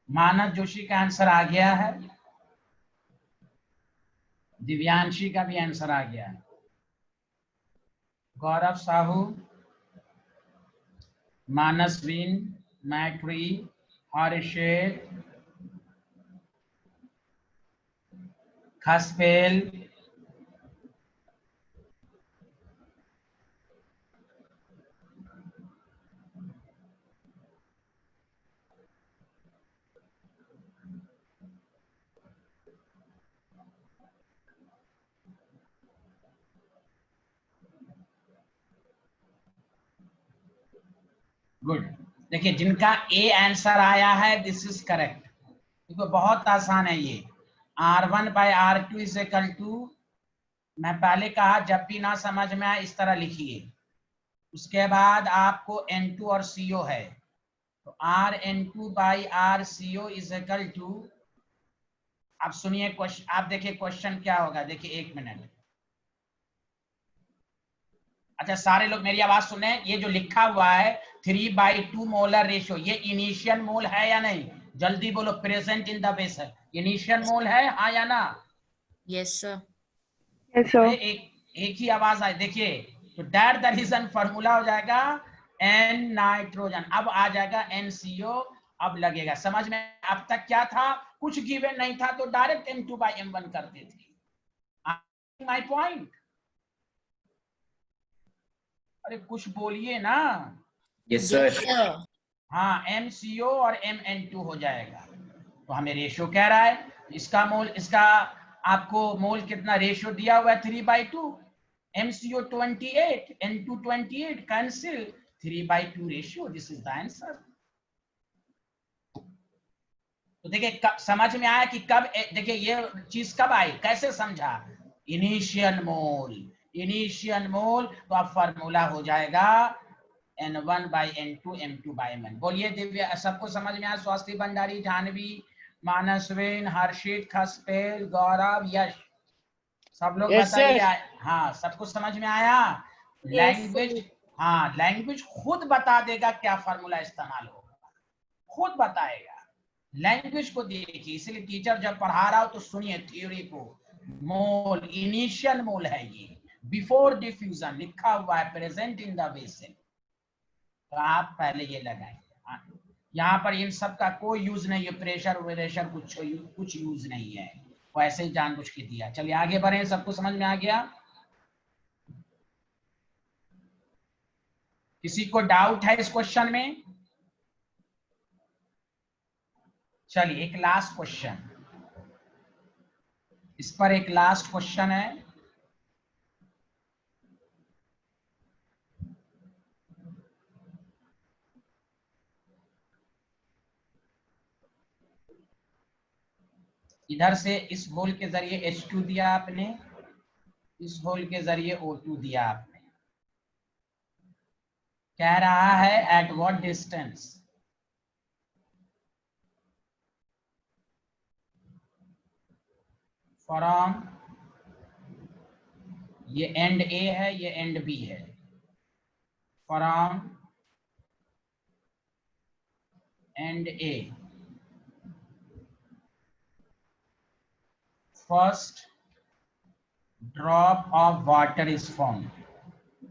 मानस जोशी का आंसर आ गया है, दिव्यांशी का भी आंसर आ गया है, गौरव साहू, मानसवीन, मैट्री, हर्षेल, खसपेल, गुड। देखिए जिनका ए आंसर आया है दिस इज करेक्ट। देखो बहुत आसान है ये। R1 bye R2 is equal to, मैं पहले कहा जब भी ना समझ में आए इस तरह लिखिए। उसके बाद आपको N2 और CO है, तो RN2 by RCO is equal to, अब सुनिए क्वेश्चन, आप देखिए क्वेश्चन क्या होगा। देखिए एक मिनट, अच्छा सारे लोग मेरी आवाज सुने। ये जो लिखा हुआ है 3/2 मोलर रेशियो, ये इनिशियल मोल है या नहीं? जल्दी बोलो, present in the vessel initial मोल है, हाँ या ना? Yes sir. Yes, अरे sir. एक ही आवाज आए। देखिए तो दैट द रीजन फॉर्मूला हो जाएगा N नाइट्रोजन, अब आ जाएगा NCO, अब लगेगा समझ में। अब तक क्या था, कुछ गिवन नहीं था तो डायरेक्ट M2/M1 करते थे। माय पॉइंट, अरे कुछ बोलिए ना। Yes, yes sir. सर। हाँ MCO और MN2 हो जाएगा। तो हमें रेशियो कह रहा है, इसका मोल, इसका आपको मोल कितना रेशियो दिया हुआ है 3/2, MCO 28, N2 28, cancel 3/2 ratio, this is the answer. तो देखिए समझ में आया कि कब, देखिए ये चीज कब आई, कैसे समझा? इनिशियल मोल, इनिशियल मोल, तो अब फार्मूला हो जाएगा N1/N2 M2/M1। बोलिए दिव्या, सबको समझ में आया? स्वास्थ्य भंडारी, जानवी, मानसवेन, हर्षित, खसपेल, गौरव, यश, सब लोग Yes, बताइए। sir. हाँ सबको समझ में आया? Yes, लैंग्वेज, हाँ लैंग्वेज खुद बता देगा क्या फार्मूला इस्तेमाल होगा, खुद बताएगा। लैंग्वेज को देखिए, इसलिए टीचर जब पढ़ा रहा हो तो सुनिए थ्योरी को। मोल इनिशियल मोल है ये, बिफोर डिफ्यूजन लिखा हुआ है, प्रेजेंट इन द वेसल, तो आप पहले ये लगाएंगे। यहाँ पर इन सब का कोई यूज नहीं है, प्रेशर व्रेशर कुछ यूज नहीं है, वो ऐसे ही जानबूझ के दिया। चलिए आगे बढ़े, सबको समझ में आ गया? किसी को डाउट है इस क्वेश्चन में? चलिए एक लास्ट क्वेश्चन, इस पर एक लास्ट क्वेश्चन है। इधर से इस होल के जरिए H2 दिया आपने, इस होल के जरिए O2 दिया आपने। कह रहा है एट व्हाट डिस्टेंस फ्रॉम, ये एंड A है, ये एंड B है, from and A first drop of water is form.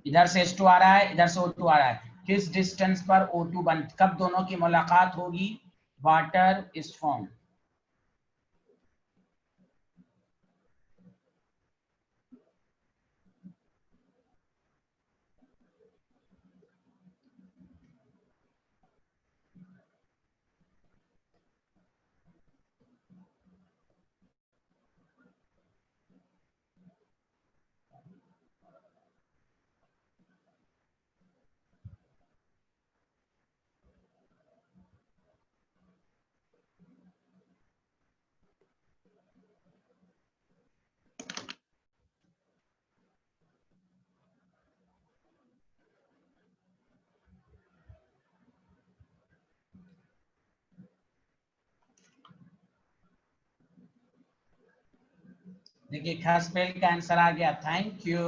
इधर से H2 आ रहा है, इधर से O2 आ रहा है, किस डिस्टेंस पर O2 बन, कब दोनों की मुलाकात होगी, वाटर इज फॉर्म। देखिए खसपेल का आंसर आ गया, थैंक यू।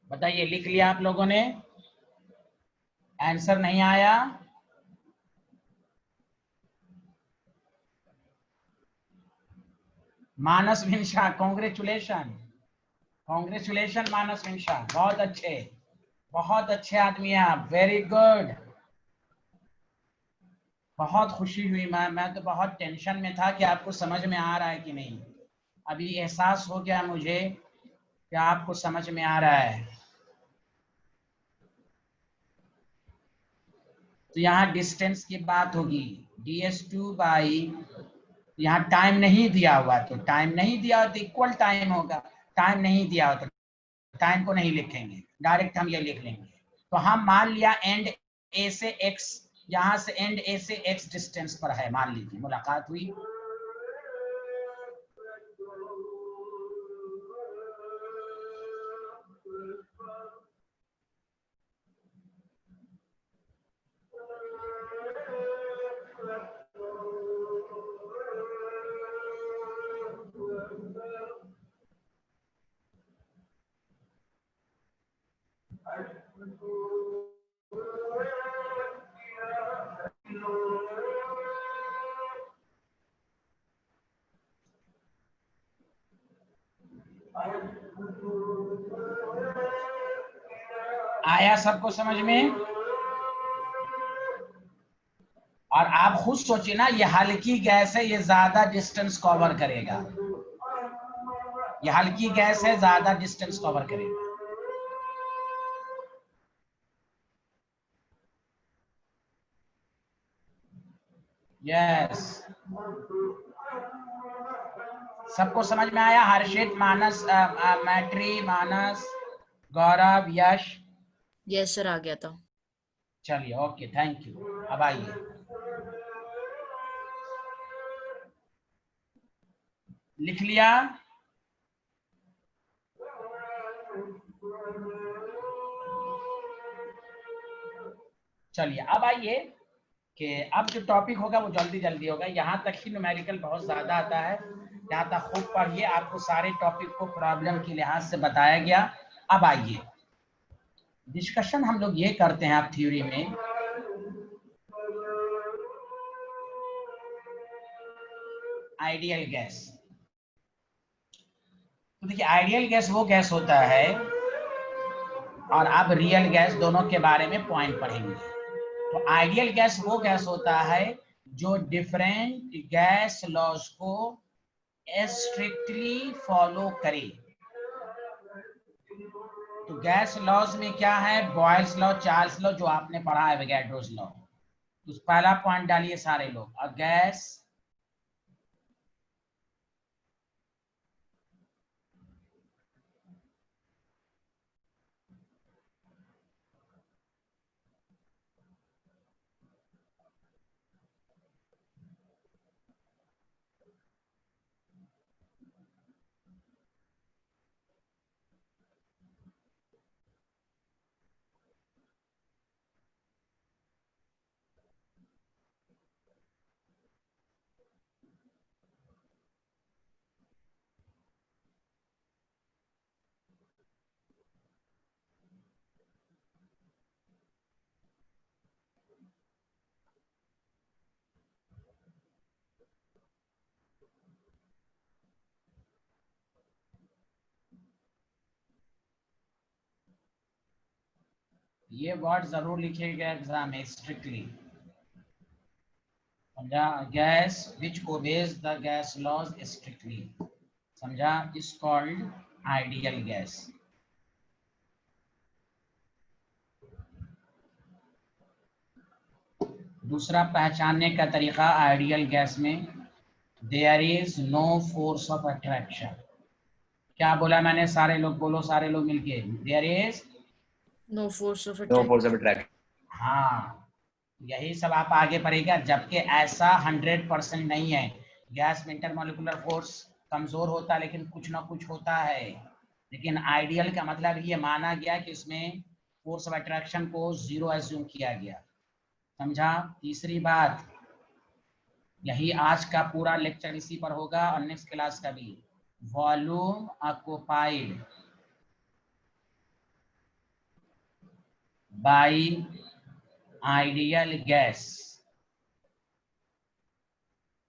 बताइए लिख लिया आप लोगों ने? आंसर नहीं आया? मानस विंशा, कॉन्ग्रेचुलेशन, कॉन्ग्रेचुलेशन मानस विंशा, बहुत अच्छे आदमी हैं आप, वेरी गुड। बहुत खुशी हुई, मैं तो बहुत टेंशन में था कि आपको समझ में आ रहा है कि नहीं। अभी एहसास हो गया मुझे कि आपको समझ में आ रहा है। तो यहाँ डिस्टेंस की बात होगी, ds2 बाई, यहाँ टाइम नहीं दिया हुआ तो टाइम नहीं दिया हो तो इक्वल टाइम होगा, टाइम नहीं दिया हो तो टाइम को नहीं लिखेंगे, डायरेक्ट हम ये लिख लेंगे। तो हम मान लिया एंड ए से x, यहाँ से एंड ए से x डिस्टेंस पर है, मान लीजिए मुलाकात हुई। आया सबको समझ में? और आप खुद सोचिए ना, ये हल्की गैस है, ये ज्यादा डिस्टेंस कवर करेगा, ये हल्की गैस है, ज्यादा डिस्टेंस कवर करेगा। यस, सबको समझ में आया? हर्षित, मानस, मैट्री, मानस, गौरव, यश? यस सर, आ गया था। चलिए ओके, थैंक यू। अब आइए, लिख लिया? चलिए अब आइए कि अब जो टॉपिक होगा वो जल्दी जल्दी होगा, यहाँ तक ही न्यूमेरिकल बहुत ज्यादा आता है, यहाँ तक खूब पढ़िए, आपको सारे टॉपिक को प्रॉब्लम के लिहाज से बताया गया। अब आइए डिस्कशन हम लोग ये करते हैं आप थ्योरी में, आइडियल गैस। तो देखिए आइडियल गैस वो गैस होता है, और आप रियल गैस दोनों के बारे में पॉइंट पढ़ेंगे। तो आइडियल गैस वो गैस होता है जो डिफरेंट गैस लॉज को स्ट्रिक्टली फॉलो करे। तो गैस लॉज में क्या है? बॉयल्स लॉ, चार्ल्स लॉ, जो आपने पढ़ा है, एवोगैड्रोस लॉ। तो पहला पॉइंट डालिए सारे लोग, अ गैस ये वर्ड जरूर लिखिएगा एग्जाम में, स्ट्रिक्टली। समझा? Gas which obeys the gas laws strictly, समझा, इज कॉल्ड आइडियल गैस। दूसरा पहचानने का तरीका आइडियल गैस में, there is no force of attraction. क्या बोला मैंने? सारे लोग बोलो, सारे लोग मिलके, there is no force of No force of attraction. हाँ, यही सब आप आगे पढ़ेगा। जबकि ऐसा 100% नहीं है, गैस में इंटरमोलिकुलर फोर्स कमजोर होता है, लेकिन कुछ ना कुछ होता है। लेकिन आइडियल का मतलब ये माना गया कि इसमें फोर्स ऑफ अट्रैक्शन को 0 एज्यूम किया गया। समझा? तीसरी बात, यही आज का पूरा लेक्चर इसी पर होगा और नेक्स्ट क्लास का भी। Volume occupied by ideal gas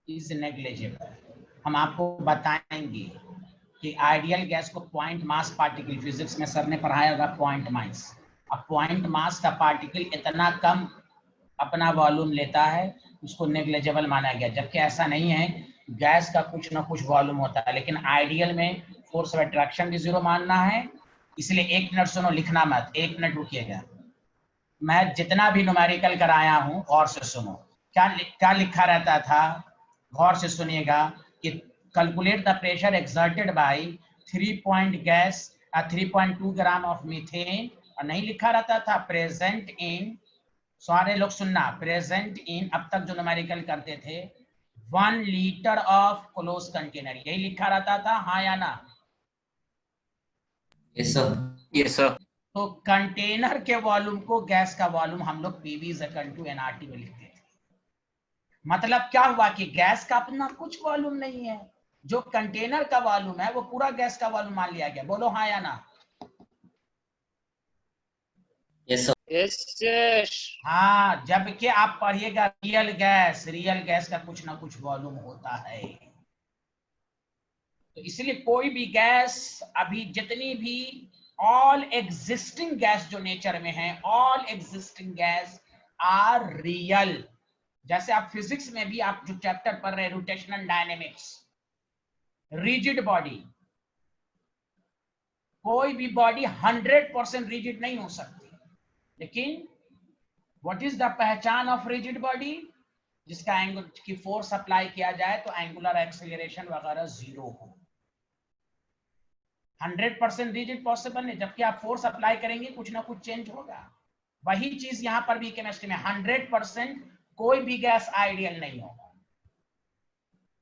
is negligible. हम आपको बताएंगे कि आइडियल गैस को पॉइंट मास पार्टिकल, फिजिक्स में सर ने पढ़ाया होगा पॉइंट मास। अब पॉइंट मास का पार्टिकल इतना कम अपना वॉल्यूम लेता है, उसको नेग्लिजिबल माना गया, जबकि ऐसा नहीं है। गैस का कुछ ना कुछ वॉल्यूम होता है, लेकिन आइडियल में फोर्स ऑफ अट्रैक्शन भी 0 मानना है। इसलिए 1 मिनट सुनो, लिखना मत, 1 मिनट रुकिएगा। मैं जितना भी न्यूमेरिकल कराया हूं गौर से सुनो। क्या लिखा रहता था, गौर से सुनिएगा कि calculate the pressure exerted by 3 point gas 3.2 gram of methane, और नहीं लिखा रहता था प्रेजेंट इन, सारे लोग सुनना, प्रेजेंट इन, अब तक जो न्यूमेरिकल करते थे 1 लीटर ऑफ क्लोज कंटेनर, यही लिखा रहता था, हाँ या ना? Yes sir. Yes sir. तो कंटेनर के वॉल्यूम को गैस का वॉल्यूम हम लोग PV is equal to nRT में लिखते थे। मतलब क्या हुआ कि गैस का अपना कुछ वॉल्यूम नहीं है, जो कंटेनर का वॉल्यूम है वो पूरा गैस का वॉल्यूम मान लिया गया। बोलो हाँ या ना? Yes sir. यस। हाँ, जबकि आप पढ़िएगा रियल गैस का कुछ ना कुछ वॉल्यूम होता है। तो इसलिए कोई भी गैस, अभी जितनी भी ऑल एग्जिस्टिंग गैस जो नेचर में है, all existing gas are real. जैसे आप फिजिक्स में भी आप जो चैप्टर पढ़ रहे हैं रोटेशनल डायनेमिक्स, रिजिड बॉडी, कोई भी बॉडी 100% रिजिड नहीं हो सकती, लेकिन व्हाट इज द पहचान ऑफ रिजिड बॉडी? जिसका एंगल की फोर्स अप्लाई किया जाए तो एंगुलर एक्सेलरेशन वगैरह 0 हो। 100% रिजिड पॉसिबल नहीं, जबकि आप फोर्स अप्लाई करेंगे कुछ ना कुछ चेंज होगा। वही चीज यहां पर भी केमिस्ट्री में 100% कोई भी गैस आइडियल नहीं होगा।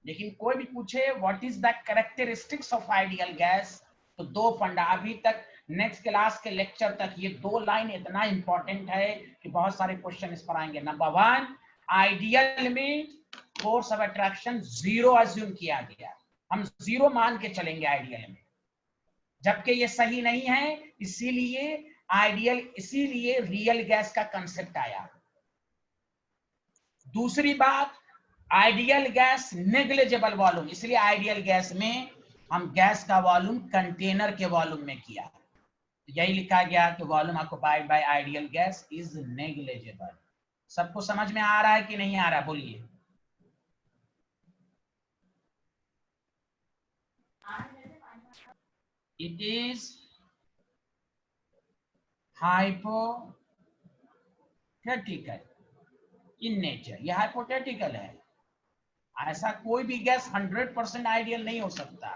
लेकिन कोई भी पूछे what is the characteristics of ideal gas, तो 2 फंडा, अभी तक नेक्स्ट क्लास के लेक्चर तक ये 2 लाइन इतना इंपॉर्टेंट है कि बहुत सारे क्वेश्चन इस पर आएंगे। नंबर 1, आइडियल में फोर्स ऑफ अट्रैक्शन 0 अज्यूम किया गया, हम 0 मान के चलेंगे आइडियल में, जबकि ये सही नहीं है। इसीलिए रियल गैस का कंसेप्ट आया। दूसरी बात, आइडियल गैस नेग्लिजिबल वॉल्यूम, इसलिए आइडियल गैस में हम गैस का वॉल्यूम कंटेनर के वॉल्यूम में किया। यही लिखा गया कि volume occupied by ideal gas is negligible. सबको समझ में आ रहा है कि नहीं आ रहा? बोलिए। It is hypothetical in nature, यह हाइपोथेटिकल है। ऐसा कोई भी गैस 100% आइडियल नहीं हो सकता।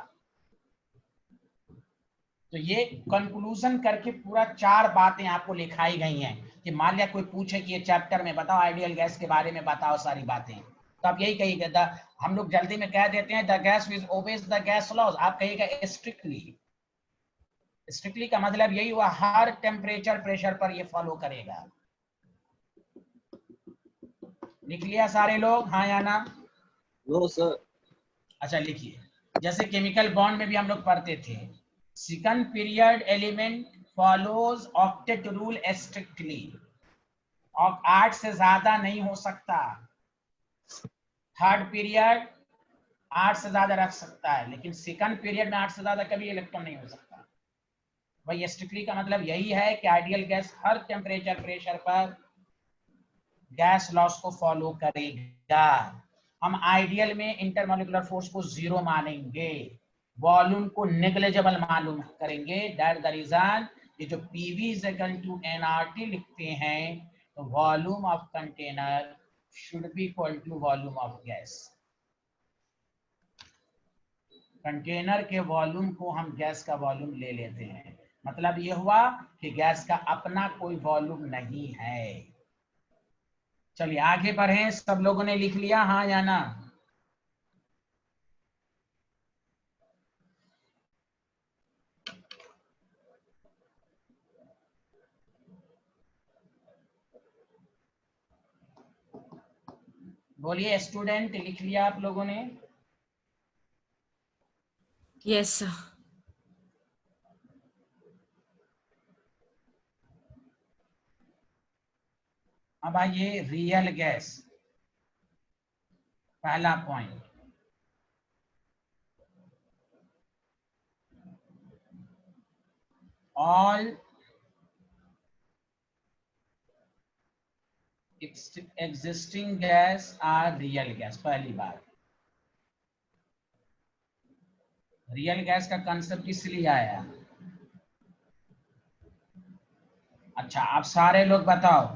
तो ये कंक्लूजन करके पूरा 4 बातें आपको लिखाई गई हैं कि मान लिया कोई पूछे कि ये चैप्टर में बताओ आइडियल गैस के बारे में बताओ सारी बातें, तो आप यही कहिएगा, हम लोग जल्दी में कह देते हैं the gas which obeys the gas laws, आप कहिएगा स्ट्रिक्टली। स्ट्रिक्टली का मतलब यही हुआ हर टेम्परेचर प्रेशर पर ये फॉलो करेगा। लिख लिया सारे लोग, हाँ या ना? No sir. अच्छा लिखिए, जैसे केमिकल बॉन्ड में भी हम लोग पढ़ते थे, second period element follows octet rule strictly, और 8 से ज्यादा नहीं हो सकता। थर्ड पीरियड 8 से ज्यादा रख सकता है, लेकिन सेकंड पीरियड में 8 से ज्यादा कभी इलेक्ट्रॉन नहीं हो सकता। भाई स्ट्रिक्टली का मतलब यही है कि आइडियल गैस हर टेम्परेचर प्रेशर पर गैस लॉस को फॉलो करेगा। हम आइडियल में इंटरमोलिकुलर फोर्स को 0 मानेंगे, वॉल्यूम को नेग्लिजिबल मालूम करेंगे। दैट द रीजन ये जो PV is equal to nRT लिखते हैं, तो volume of container should be equal to volume of gas. Container के वॉल्यूम को हम गैस का वॉल्यूम ले लेते हैं, मतलब ये हुआ कि गैस का अपना कोई वॉल्यूम नहीं है। चलिए आगे बढ़ें, सब लोगों ने लिख लिया हाँ या ना? बोलिए स्टूडेंट, लिख लिया आप लोगों ने? Yes, sir. अब आइए रियल गैस, पहला point. All existing gas are real gas। पहली बात, रियल गैस का कंसेप्ट इसलिए आया। अच्छा, आप सारे लोग बताओ,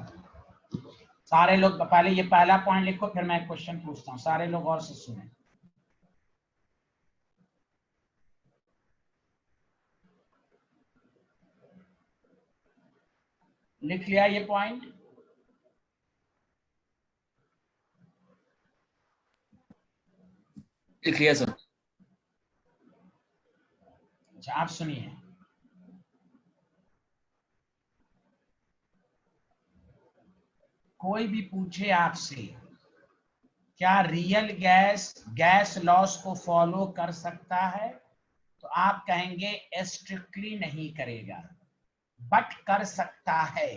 सारे लोग पहले ये पहला पॉइंट लिखो, फिर मैं क्वेश्चन पूछता हूँ, सारे लोग और से सुने। लिख लिया ये पॉइंट? लिख लिया सर। अच्छा, आप सुनिए, कोई भी पूछे आपसे क्या रियल गैस गैस लॉस को फॉलो कर सकता है, तो आप कहेंगे स्ट्रिक्टली नहीं करेगा, बट कर सकता है।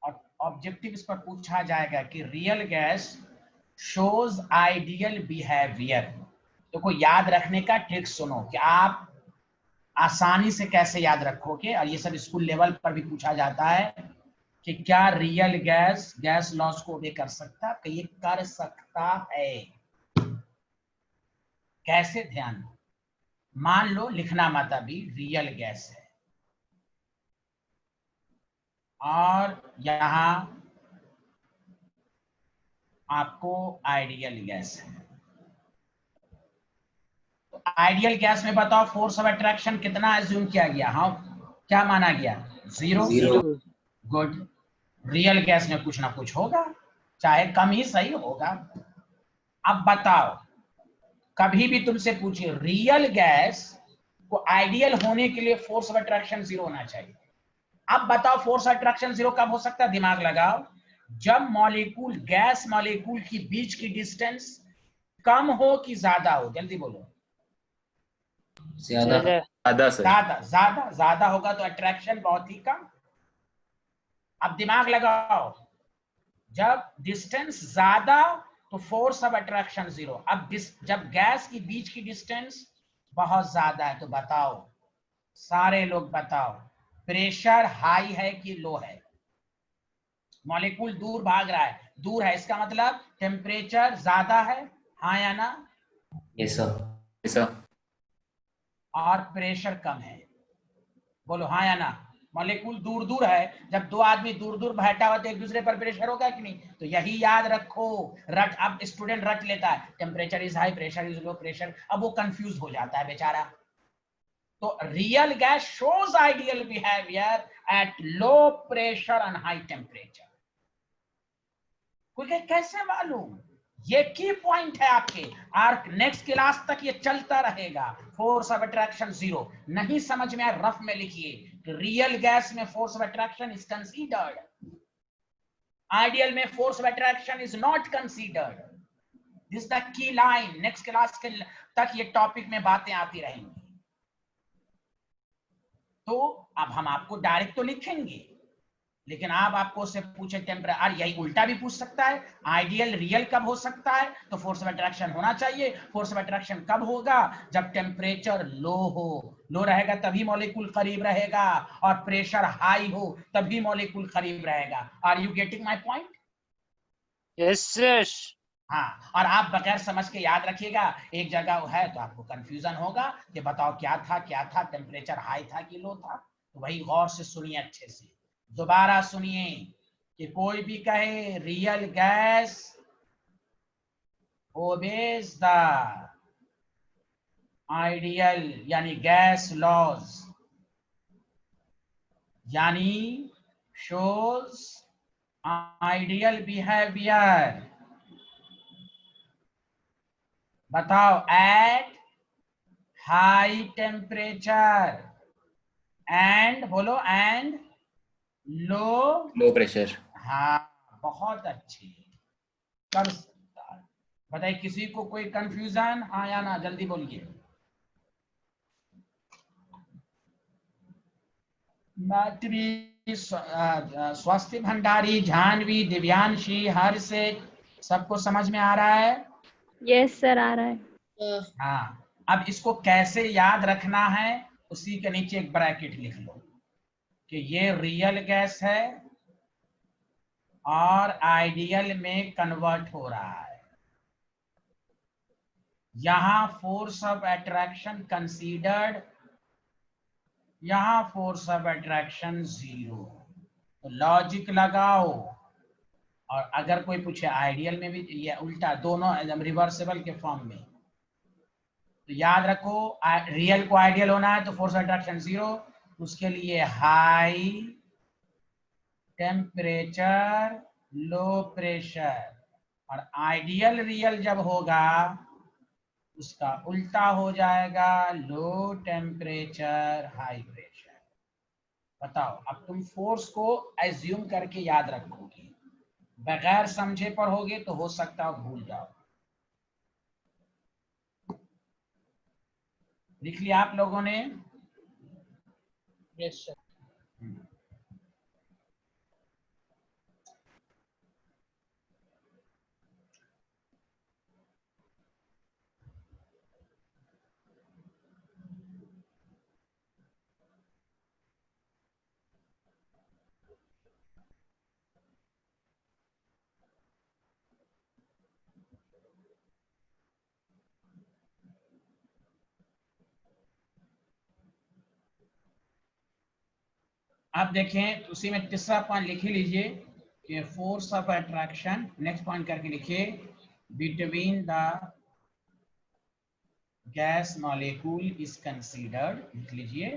और ऑब्जेक्टिव इस पर पूछा जाएगा कि real gas shows ideal behaviour. देखो, याद रखने का ट्रिक सुनो कि आप आसानी से कैसे याद रखोगे, और ये सब स्कूल लेवल पर भी पूछा जाता है कि क्या रियल गैस गैस लॉस को भी कर सकता है, तो ये कर सकता है। कैसे? ध्यान, मान लो, लिखना मत अभी, रियल गैस है और यहां आपको आइडियल गैस है। तो आइडियल गैस में बताओ फोर्स ऑफ अट्रैक्शन कितना एज्यूम किया गया? हाँ, क्या माना गया? 0। जीरो। गुड। रियल गैस में कुछ ना कुछ होगा, चाहे कम ही सही होगा। अब बताओ, कभी भी तुमसे पूछिए रियल गैस को आइडियल होने के लिए फोर्स ऑफ अट्रैक्शन 0 होना चाहिए। अब बताओ फोर्स ऑफ अट्रैक्शन 0 कब हो सकता है? दिमाग लगाओ, जब मॉलिक्यूल, गैस मॉलिक्यूल की बीच की डिस्टेंस कम हो कि ज्यादा हो? जल्दी बोलो। ज्यादा। ज्यादा सर। ज्यादा। ज्यादा ज्यादा होगा तो अट्रैक्शन बहुत ही कम। अब दिमाग लगाओ, जब डिस्टेंस ज्यादा तो फोर्स ऑफ अट्रैक्शन 0। अब जब गैस की बीच की डिस्टेंस बहुत ज्यादा है, तो बताओ, सारे लोग बताओ, प्रेशर हाई है कि लो है? मॉलिक्यूल दूर भाग रहा है, दूर है, इसका मतलब टेम्परेचर ज्यादा है, हाँ या ना? Yes sir. Yes sir. और प्रेशर कम है, बोलो हाँ या ना? मॉलिक्यूल दूर दूर है, जब दो आदमी दूर दूर बैठा हुआ तो एक दूसरे पर प्रेशर होगा कि नहीं? तो यही याद रखो। रट, अब स्टूडेंट रट लेता है, temperature is high, pressure is low, pressure, अब वो कंफ्यूज हो जाता है बेचारा। तो real gas shows ideal behaviour at low pressure and high temperature. कोई कैसे मालूम? ये की पॉइंट है आपके, और नेक्स्ट क्लास तक ये चलता रहेगा। फोर्स ऑफ अट्रैक्शन 0 नहीं समझ में आया, रफ में लिखिए, रियल गैस में force of attraction is considered, ideal में force of attraction is not considered. This the key line, next class के तक ये टॉपिक में बातें आती रहेंगी। तो अब हम आपको डायरेक्ट तो लिखेंगे, लेकिन आप आपको उससे पूछे टेम्परेचर, यही उल्टा भी पूछ सकता है, आइडियल रियल कब हो सकता है? तो फोर्स ऑफ अट्रैक्शन होना चाहिए। फोर्स ऑफ अट्रैक्शन कब होगा? जब टेम्परेचर लो हो, लो रहेगा तभी मॉलिक्यूल करीब रहेगा, और प्रेशर हाई हो तभी मॉलिक्यूल करीब रहेगा। Are you getting my point? Yes, sir. हाँ, और आप बगैर समझ के याद रखिएगा, एक जगह है तो आपको कंफ्यूजन होगा कि बताओ क्या था, टेम्परेचर हाई था कि लो था? तो वही गौर से सुनिए, अच्छे से दोबारा सुनिए कि कोई भी कहे real gas obeys the ideal यानी गैस लॉज, यानी शोज आइडियल बिहेवियर, बताओ, एट हाई टेम्परेचर एंड, बोलो, एंड लो लो प्रेशर। हाँ, बहुत अच्छी। कर बताइए किसी को कोई कंफ्यूजन, हाँ या ना, जल्दी बोलिए। मातृ स्वास्थ्य भंडारी, जानवी, दिव्यांशी, हर्ष, सबको समझ में आ रहा है? यस सर, आ रहा है। हाँ, अब इसको कैसे याद रखना है, उसी के नीचे एक ब्रैकेट लिख लो कि ये रियल गैस है और आइडियल में कन्वर्ट हो रहा है। यहां फोर्स ऑफ अट्रैक्शन कंसीडर्ड, यहां फोर्स ऑफ अट्रैक्शन 0। तो लॉजिक लगाओ, और अगर कोई पूछे आइडियल में भी, ये उल्टा दोनों एकदम रिवर्सिबल के फॉर्म में, तो याद रखो रियल को आइडियल होना है तो फोर्स ऑफ अट्रैक्शन 0, उसके लिए हाई टेम्परेचर लो प्रेशर, और आइडियल रियल जब होगा उसका उल्टा हो जाएगा, लो टेम्परेचर हाई प्रेशर। बताओ, अब तुम फोर्स को एज्यूम करके याद रखोगे, बगैर समझे पढ़ोगे तो हो सकता है भूल जाओ। लिख लिया आप लोगों ने? Yes sir. आप देखें तो उसी में तीसरा पॉइंट लिख ही लीजिए कि force of attraction, next point करके लिखिए, between the gas molecule is considered, लिख लीजिए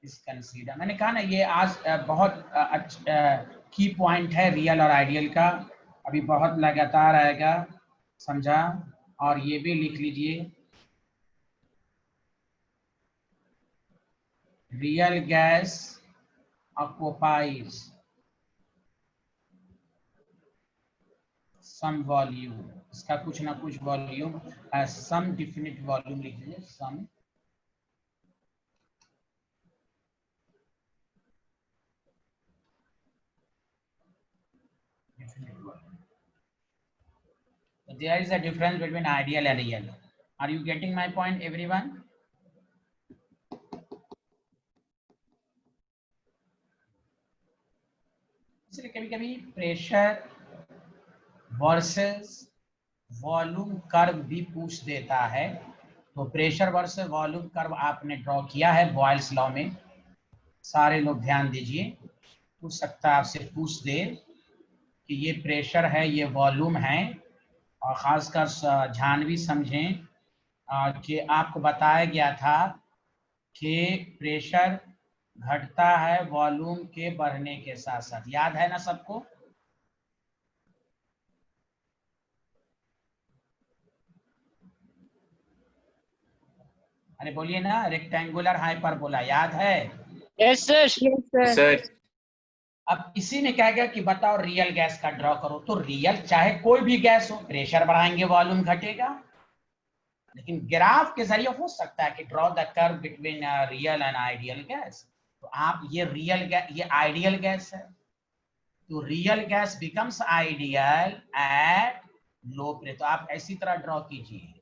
इज कंसीडर। मैंने कहा ना ये आज बहुत की पॉइंट है रियल और आइडियल का, अभी बहुत लगातार आएगा, समझा? और ये भी लिख लीजिए, real gas occupies some volume, इसका कुछ ना कुछ वॉल्यूम, some definite volume लिख लीजिए, some definite volume. So there is a difference between ideal and real. Are you getting my point, everyone? इसलिए कभी कभी प्रेशर वर्सेस वॉल्यूम कर्व भी पूछ देता है, तो प्रेशर वर्सेस वॉल्यूम कर्व आपने ड्रॉ किया है बॉयल्स लॉ में, सारे लोग ध्यान दीजिए, पूछ सकता है आपसे, पूछ दे कि ये प्रेशर है ये वॉल्यूम है, और खासकर जानवी समझें कि आपको बताया गया था कि प्रेशर घटता है वॉल्यूम के बढ़ने के साथ साथ, याद है ना सबको? अरे बोलिए ना, रेक्टेंगुलर हाइपरबोला याद है? Yes, sir. Yes sir. Sir अब इसी ने क्या किया कि बताओ रियल गैस का ड्रॉ करो, तो रियल चाहे कोई भी गैस हो, प्रेशर बढ़ाएंगे वॉल्यूम घटेगा, लेकिन ग्राफ के जरिए हो सकता है कि draw the curve between real and ideal gas. तो आप ये रियल गैस, ये आइडियल गैस है, तो real gas becomes ideal at low pressure. तो आप ऐसी तरह ड्रॉ कीजिए,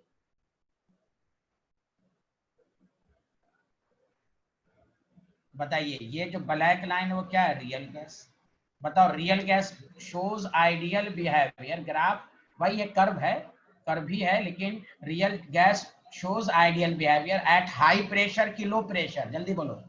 बताइए ये जो ब्लैक लाइन है वो क्या है? Real gas. बताओ real gas shows ideal behaviour, graph भाई ये कर्व है, कर्व भी है, लेकिन real gas shows ideal behaviour at high pressure की लो प्रेशर, जल्दी बोलो।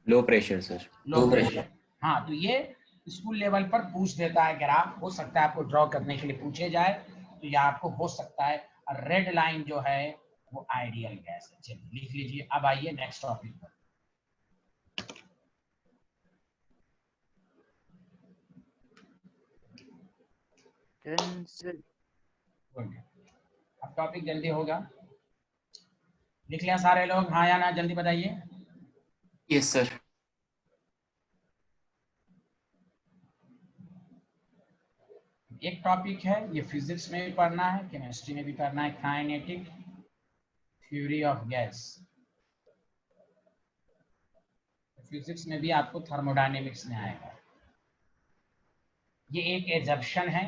Low pressure sir. Low pressure, हाँ, तो ये स्कूल लेवल पर पूछ देता है ग्राफ, हो सकता है आपको ड्रॉ करने के लिए पूछे जाए, तो ये आपको हो सकता है। रेड लाइन जो है वो आइडियल गैस है। चलिए लिख लीजिए। अब आइए नेक्स्ट टॉपिक पर। Then, sir. अब टॉपिक जल्दी होगा, लिख लिया सारे लोग, हाँ या ना, जल्दी बताइए। Yes sir. एक टॉपिक है, ये फिजिक्स में भी पढ़ना है, केमिस्ट्री में भी पढ़ना है, kinetic theory of gas. Physics में भी आपको थर्मोडायनेमिक्स में आएगा। ये एक एजम्पशन है।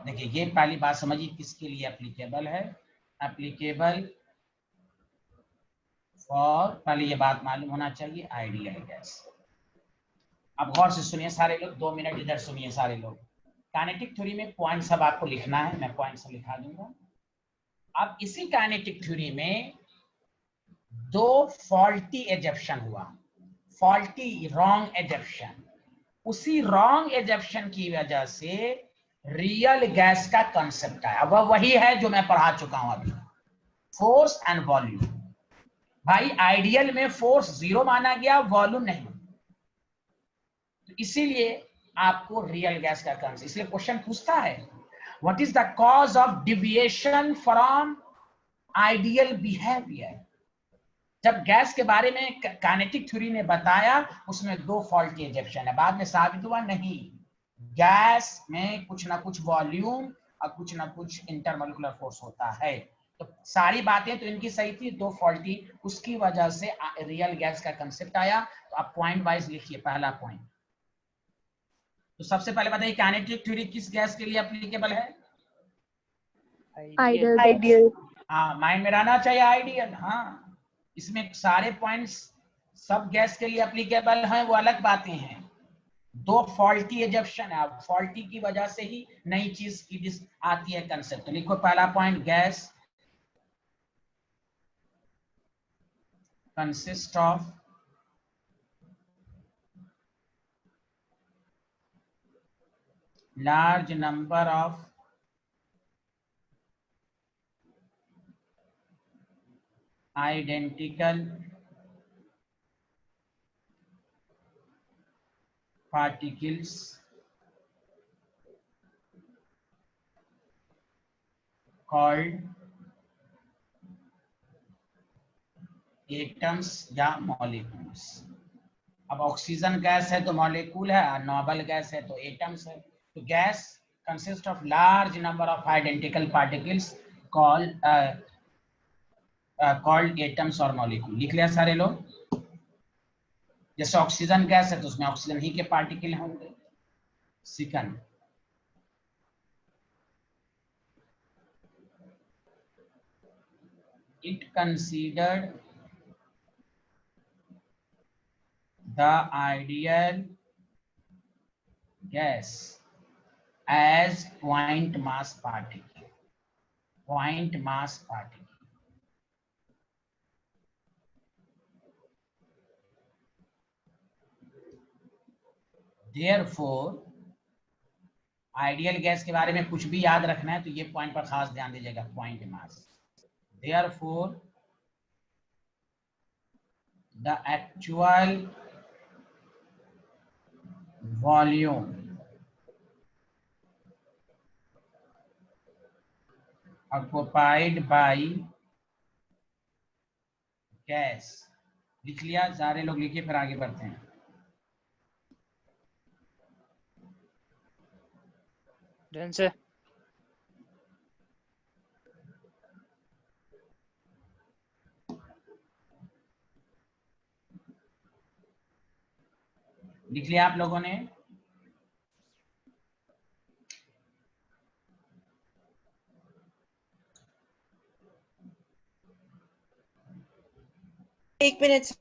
देखिए ये पहली बात समझिए किसके लिए एप्लीकेबल है। एप्लीकेबल फॉर, पहले ये बात मालूम होना चाहिए, आइडियल गैस। अब गौर से सुनिए सारे लोग, 2 मिनट इधर सुनिए सारे लोग। काइनेटिक थ्योरी में पॉइंट सब आपको लिखना है, मैं पॉइंट सब लिखा दूंगा। अब इसी काइनेटिक थ्योरी में 2 फॉल्टी एजम्पशन हुआ, फॉल्टी रॉन्ग एजम्पशन। उसी रॉन्ग एजम्पशन की वजह से रियल गैस का कंसेप्ट आया। वह वही है जो मैं पढ़ा चुका हूं अभी, फोर्स एंड वॉल्यूम। भाई आइडियल में फोर्स 0 माना गया, वॉल्यूम नहीं, तो इसीलिए आपको रियल गैस का कंसेप्ट, इसलिए क्वेश्चन पूछता है what is the cause of deviation from ideal behaviour. जब गैस के बारे में काइनेटिक थ्योरी ने बताया, उसमें 2 फॉल्टी एजम्पशन है, बाद में साबित हुआ नहीं, गैस में कुछ ना कुछ वॉल्यूम और कुछ ना कुछ इंटरमोलिकुलर फोर्स होता है। तो सारी बातें तो इनकी सही थी, 2 फॉल्टी, उसकी वजह से रियल गैस का कंसेप्ट आया। तो आप पॉइंट वाइज लिखिए। पहला पॉइंट, तो सबसे पहले बताइए काइनेटिक थ्योरी किस गैस के लिए एप्लीकेबल है? आइडियल। हाँ, माइंड में रहना चाहिए आइडियल। हाँ, इसमें सारे पॉइंट्स सब गैस के लिए एप्लीकेबल हैं, वो अलग बातें हैं। 2 फॉल्टी एजम्पशन है, अब फॉल्टी की वजह से ही नई चीज की आती है कंसेप्ट। तो लिखो पहला point, gas consist of large number of identical particles called atoms या molecules। अब ऑक्सीजन गैस है तो मॉलिक्यूल है, और नोबल गैस है तो एटम्स है। तो gas consist of large number of identical particles called atoms और मॉलिक्यूल। लिख लिया सारे लोग? जैसे ऑक्सीजन गैस है तो उसमें ऑक्सीजन ही के पार्टिकल होंगे। Second, it considered the ideal gas as point mass particle, point mass particle। Therefore ideal gas के बारे में कुछ भी याद रखना है तो ये पॉइंट पर खास ध्यान दीजिएगा, point mass. Therefore the actual volume occupied by gas। लिख लिया सारे लोग? लिखिए फिर आगे बढ़ते हैं। Done, sir. लिख लिया आप लोगों ने? एक मिनट।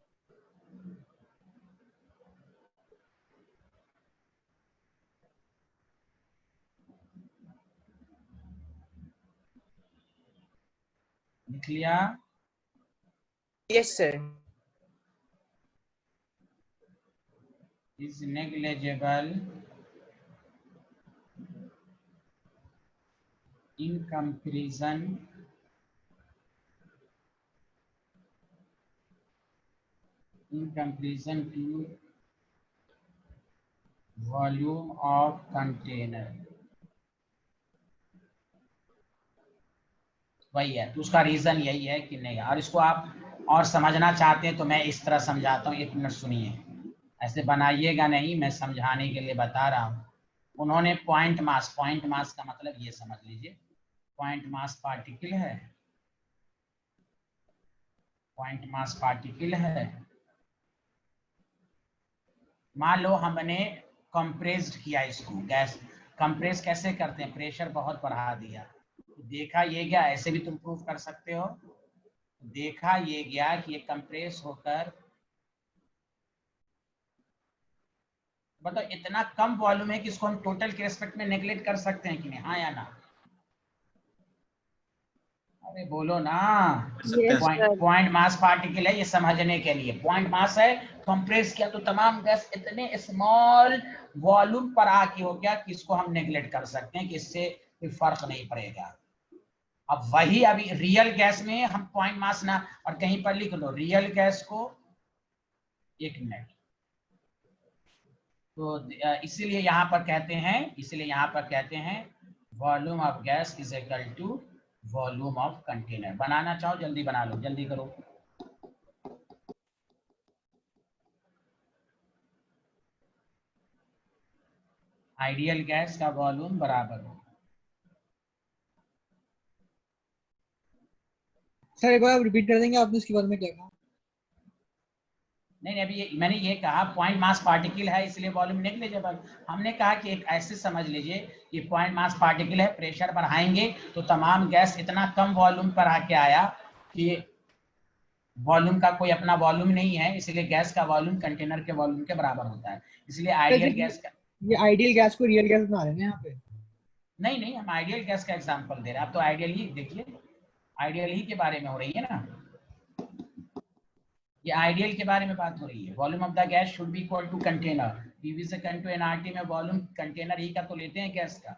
लिख लिया? Yes sir. is negligible in comparison to volume of container। वही है, तो उसका रीजन यही है कि नहीं। और इसको आप और समझना चाहते हैं तो मैं इस तरह समझाता हूँ, 1 मिनट सुनिए। ऐसे बनाइएगा नहीं, मैं समझाने के लिए बता रहा हूँ। उन्होंने पॉइंट मास का मतलब ये समझ लीजिए, पॉइंट मास पार्टिकल है, पॉइंट मास पार्टिकल है। मान लो हमने कंप्रेस्ड किया इसको, गैस कंप्रेस कैसे करते हैं, प्रेशर बहुत बढ़ा दिया, तो देखा ये गया, ऐसे भी तुम प्रूव कर सकते हो, देखा ये गया कि ये कंप्रेस होकर, बताओ इतना कम वॉल्यूम है कि इसको हम टोटल के रेस्पेक्ट में नेगलेक्ट कर सकते हैं कि नहीं, हाँ या ना? अरे बोलो ना। Yes, sir. Point mass particle है, ये समझने के लिए पॉइंट मास है, कंप्रेस किया तो तमाम गैस इतने स्मॉल वॉल्यूम पर आके हो गया कि इसको हम नेगलेक्ट कर सकते हैं कि इससे कोई फर्क नहीं पड़ेगा। अब वही अभी रियल गैस में हम पॉइंट मास ना, और कहीं पर लिख लो रियल गैस को, एक मिनट, तो इसीलिए यहाँ पर कहते हैं volume of gas is equal to volume of container. बनाना चाहो जल्दी बना लो, जल्दी करो। आइडियल गैस का वॉल्यूम बराबर हो, सर एक बार रिपीट कर देंगे आपने, उसके बाद में क्या कहा? नहीं अभी मैंने ये कहा पॉइंट मास पार्टिकल है इसलिए वॉल्यूम नेग्लिजिबल। हमने कहा कि एक ऐसे समझ लीजिए कि पॉइंट मास पार्टिकल है, प्रेशर बढ़ाएंगे तो तमाम गैस इतना कम वॉल्यूम पर आके आया कि वॉल्यूम का कोई अपना वॉल्यूम नहीं है, इसलिए गैस का वॉल्यूम कंटेनर के वॉल्यूम के बराबर होता है, इसलिए आइडियल गैस का। ये आइडियल गैस को रियल गैस बना रहे हैं यहाँ पे? नहीं हम आइडियल गैस का एग्जांपल दे रहे हैं, आप तो आइडियल ही देखिए, आइडियल ही के बारे में हो रही है ना, ये आइडियल के बारे में बात हो रही है। Volume of the gas should be equal to container, PV से कन टू एनआरटी में वॉल्यूम कंटेनर ही का तो लेते हैं गैस का।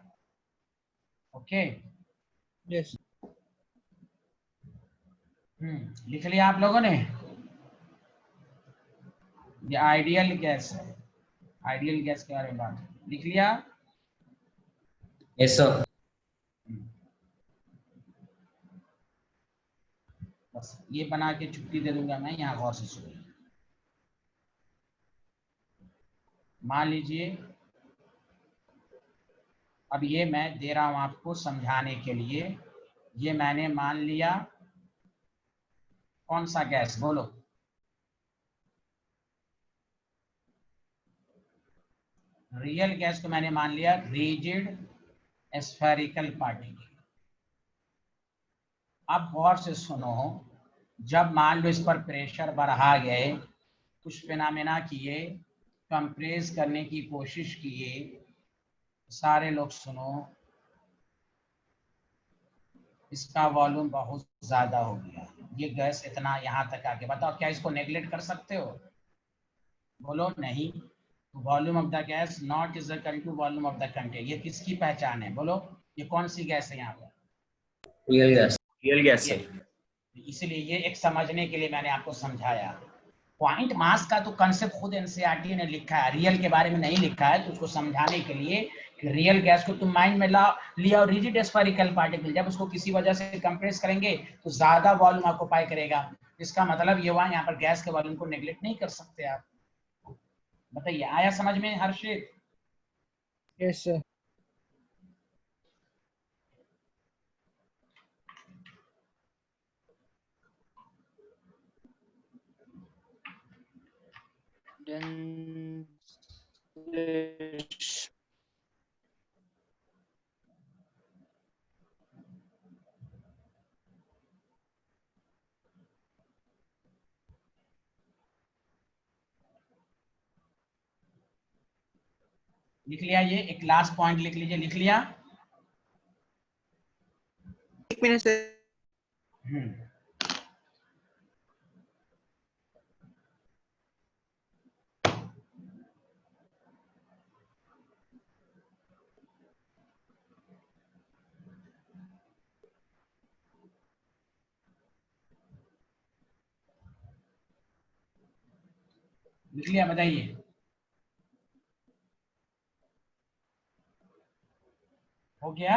Okay yes. लिख लिया आप लोगों ने? ये आइडियल गैस है, आइडियल गैस के बारे में बात लिख लिया? Yes sir. बस ये बना के छुट्टी दे दूंगा मैं, यहाँ गौर से सुनिए। मान लीजिए अब ये मैं दे रहा हूं आपको समझाने के लिए, ये मैंने मान लिया कौन सा गैस बोलो? रियल गैस को मैंने मान लिया रिजिड स्फेरिकल पार्टिकल। अब गौर से सुनो, जब मान लो इस पर प्रेशर बढ़ा गए, कुछ फिनोमेना किए, कंप्रेस करने की कोशिश किए, सारे लोग सुनो, इसका वॉल्यूम बहुत ज्यादा हो गया, ये गैस इतना यहाँ तक आके, बताओ क्या इसको नेगलेक्ट कर सकते हो? बोलो नहीं। Volume of the gas not is equal to volume of the container, ये किसकी पहचान है बोलो? ये कौन सी गैस है यहाँ पर? Real gas. Real gas sir. इसलिए ये एक समझने के लिए मैंने आपको समझाया। पॉइंट मास का तो कंसेप्ट खुद एनसीईआरटी ने लिखा है, रियल के बारे में नहीं लिखा है, तो उसको समझाने के लिए कि रियल गैस को तुम माइंड में लिया और रिजिड स्फेरिकल पार्टिकल जब उसको किसी वजह से कंप्रेस करेंगे तो ज्यादा वॉल्यूम ऑक्यूपाई करेगा, इसका मतलब ये हुआ यहाँ पर गैस के वॉल्यूम को नेग्लेक्ट नहीं कर सकते आप। बताइए आया समझ में हर्षित? Yes sir. Then लिख लिया? ये एक लास्ट पॉइंट लिख लीजिए, लिख लिया? एक मिनट से लिख लिया? बताइए। हो गया?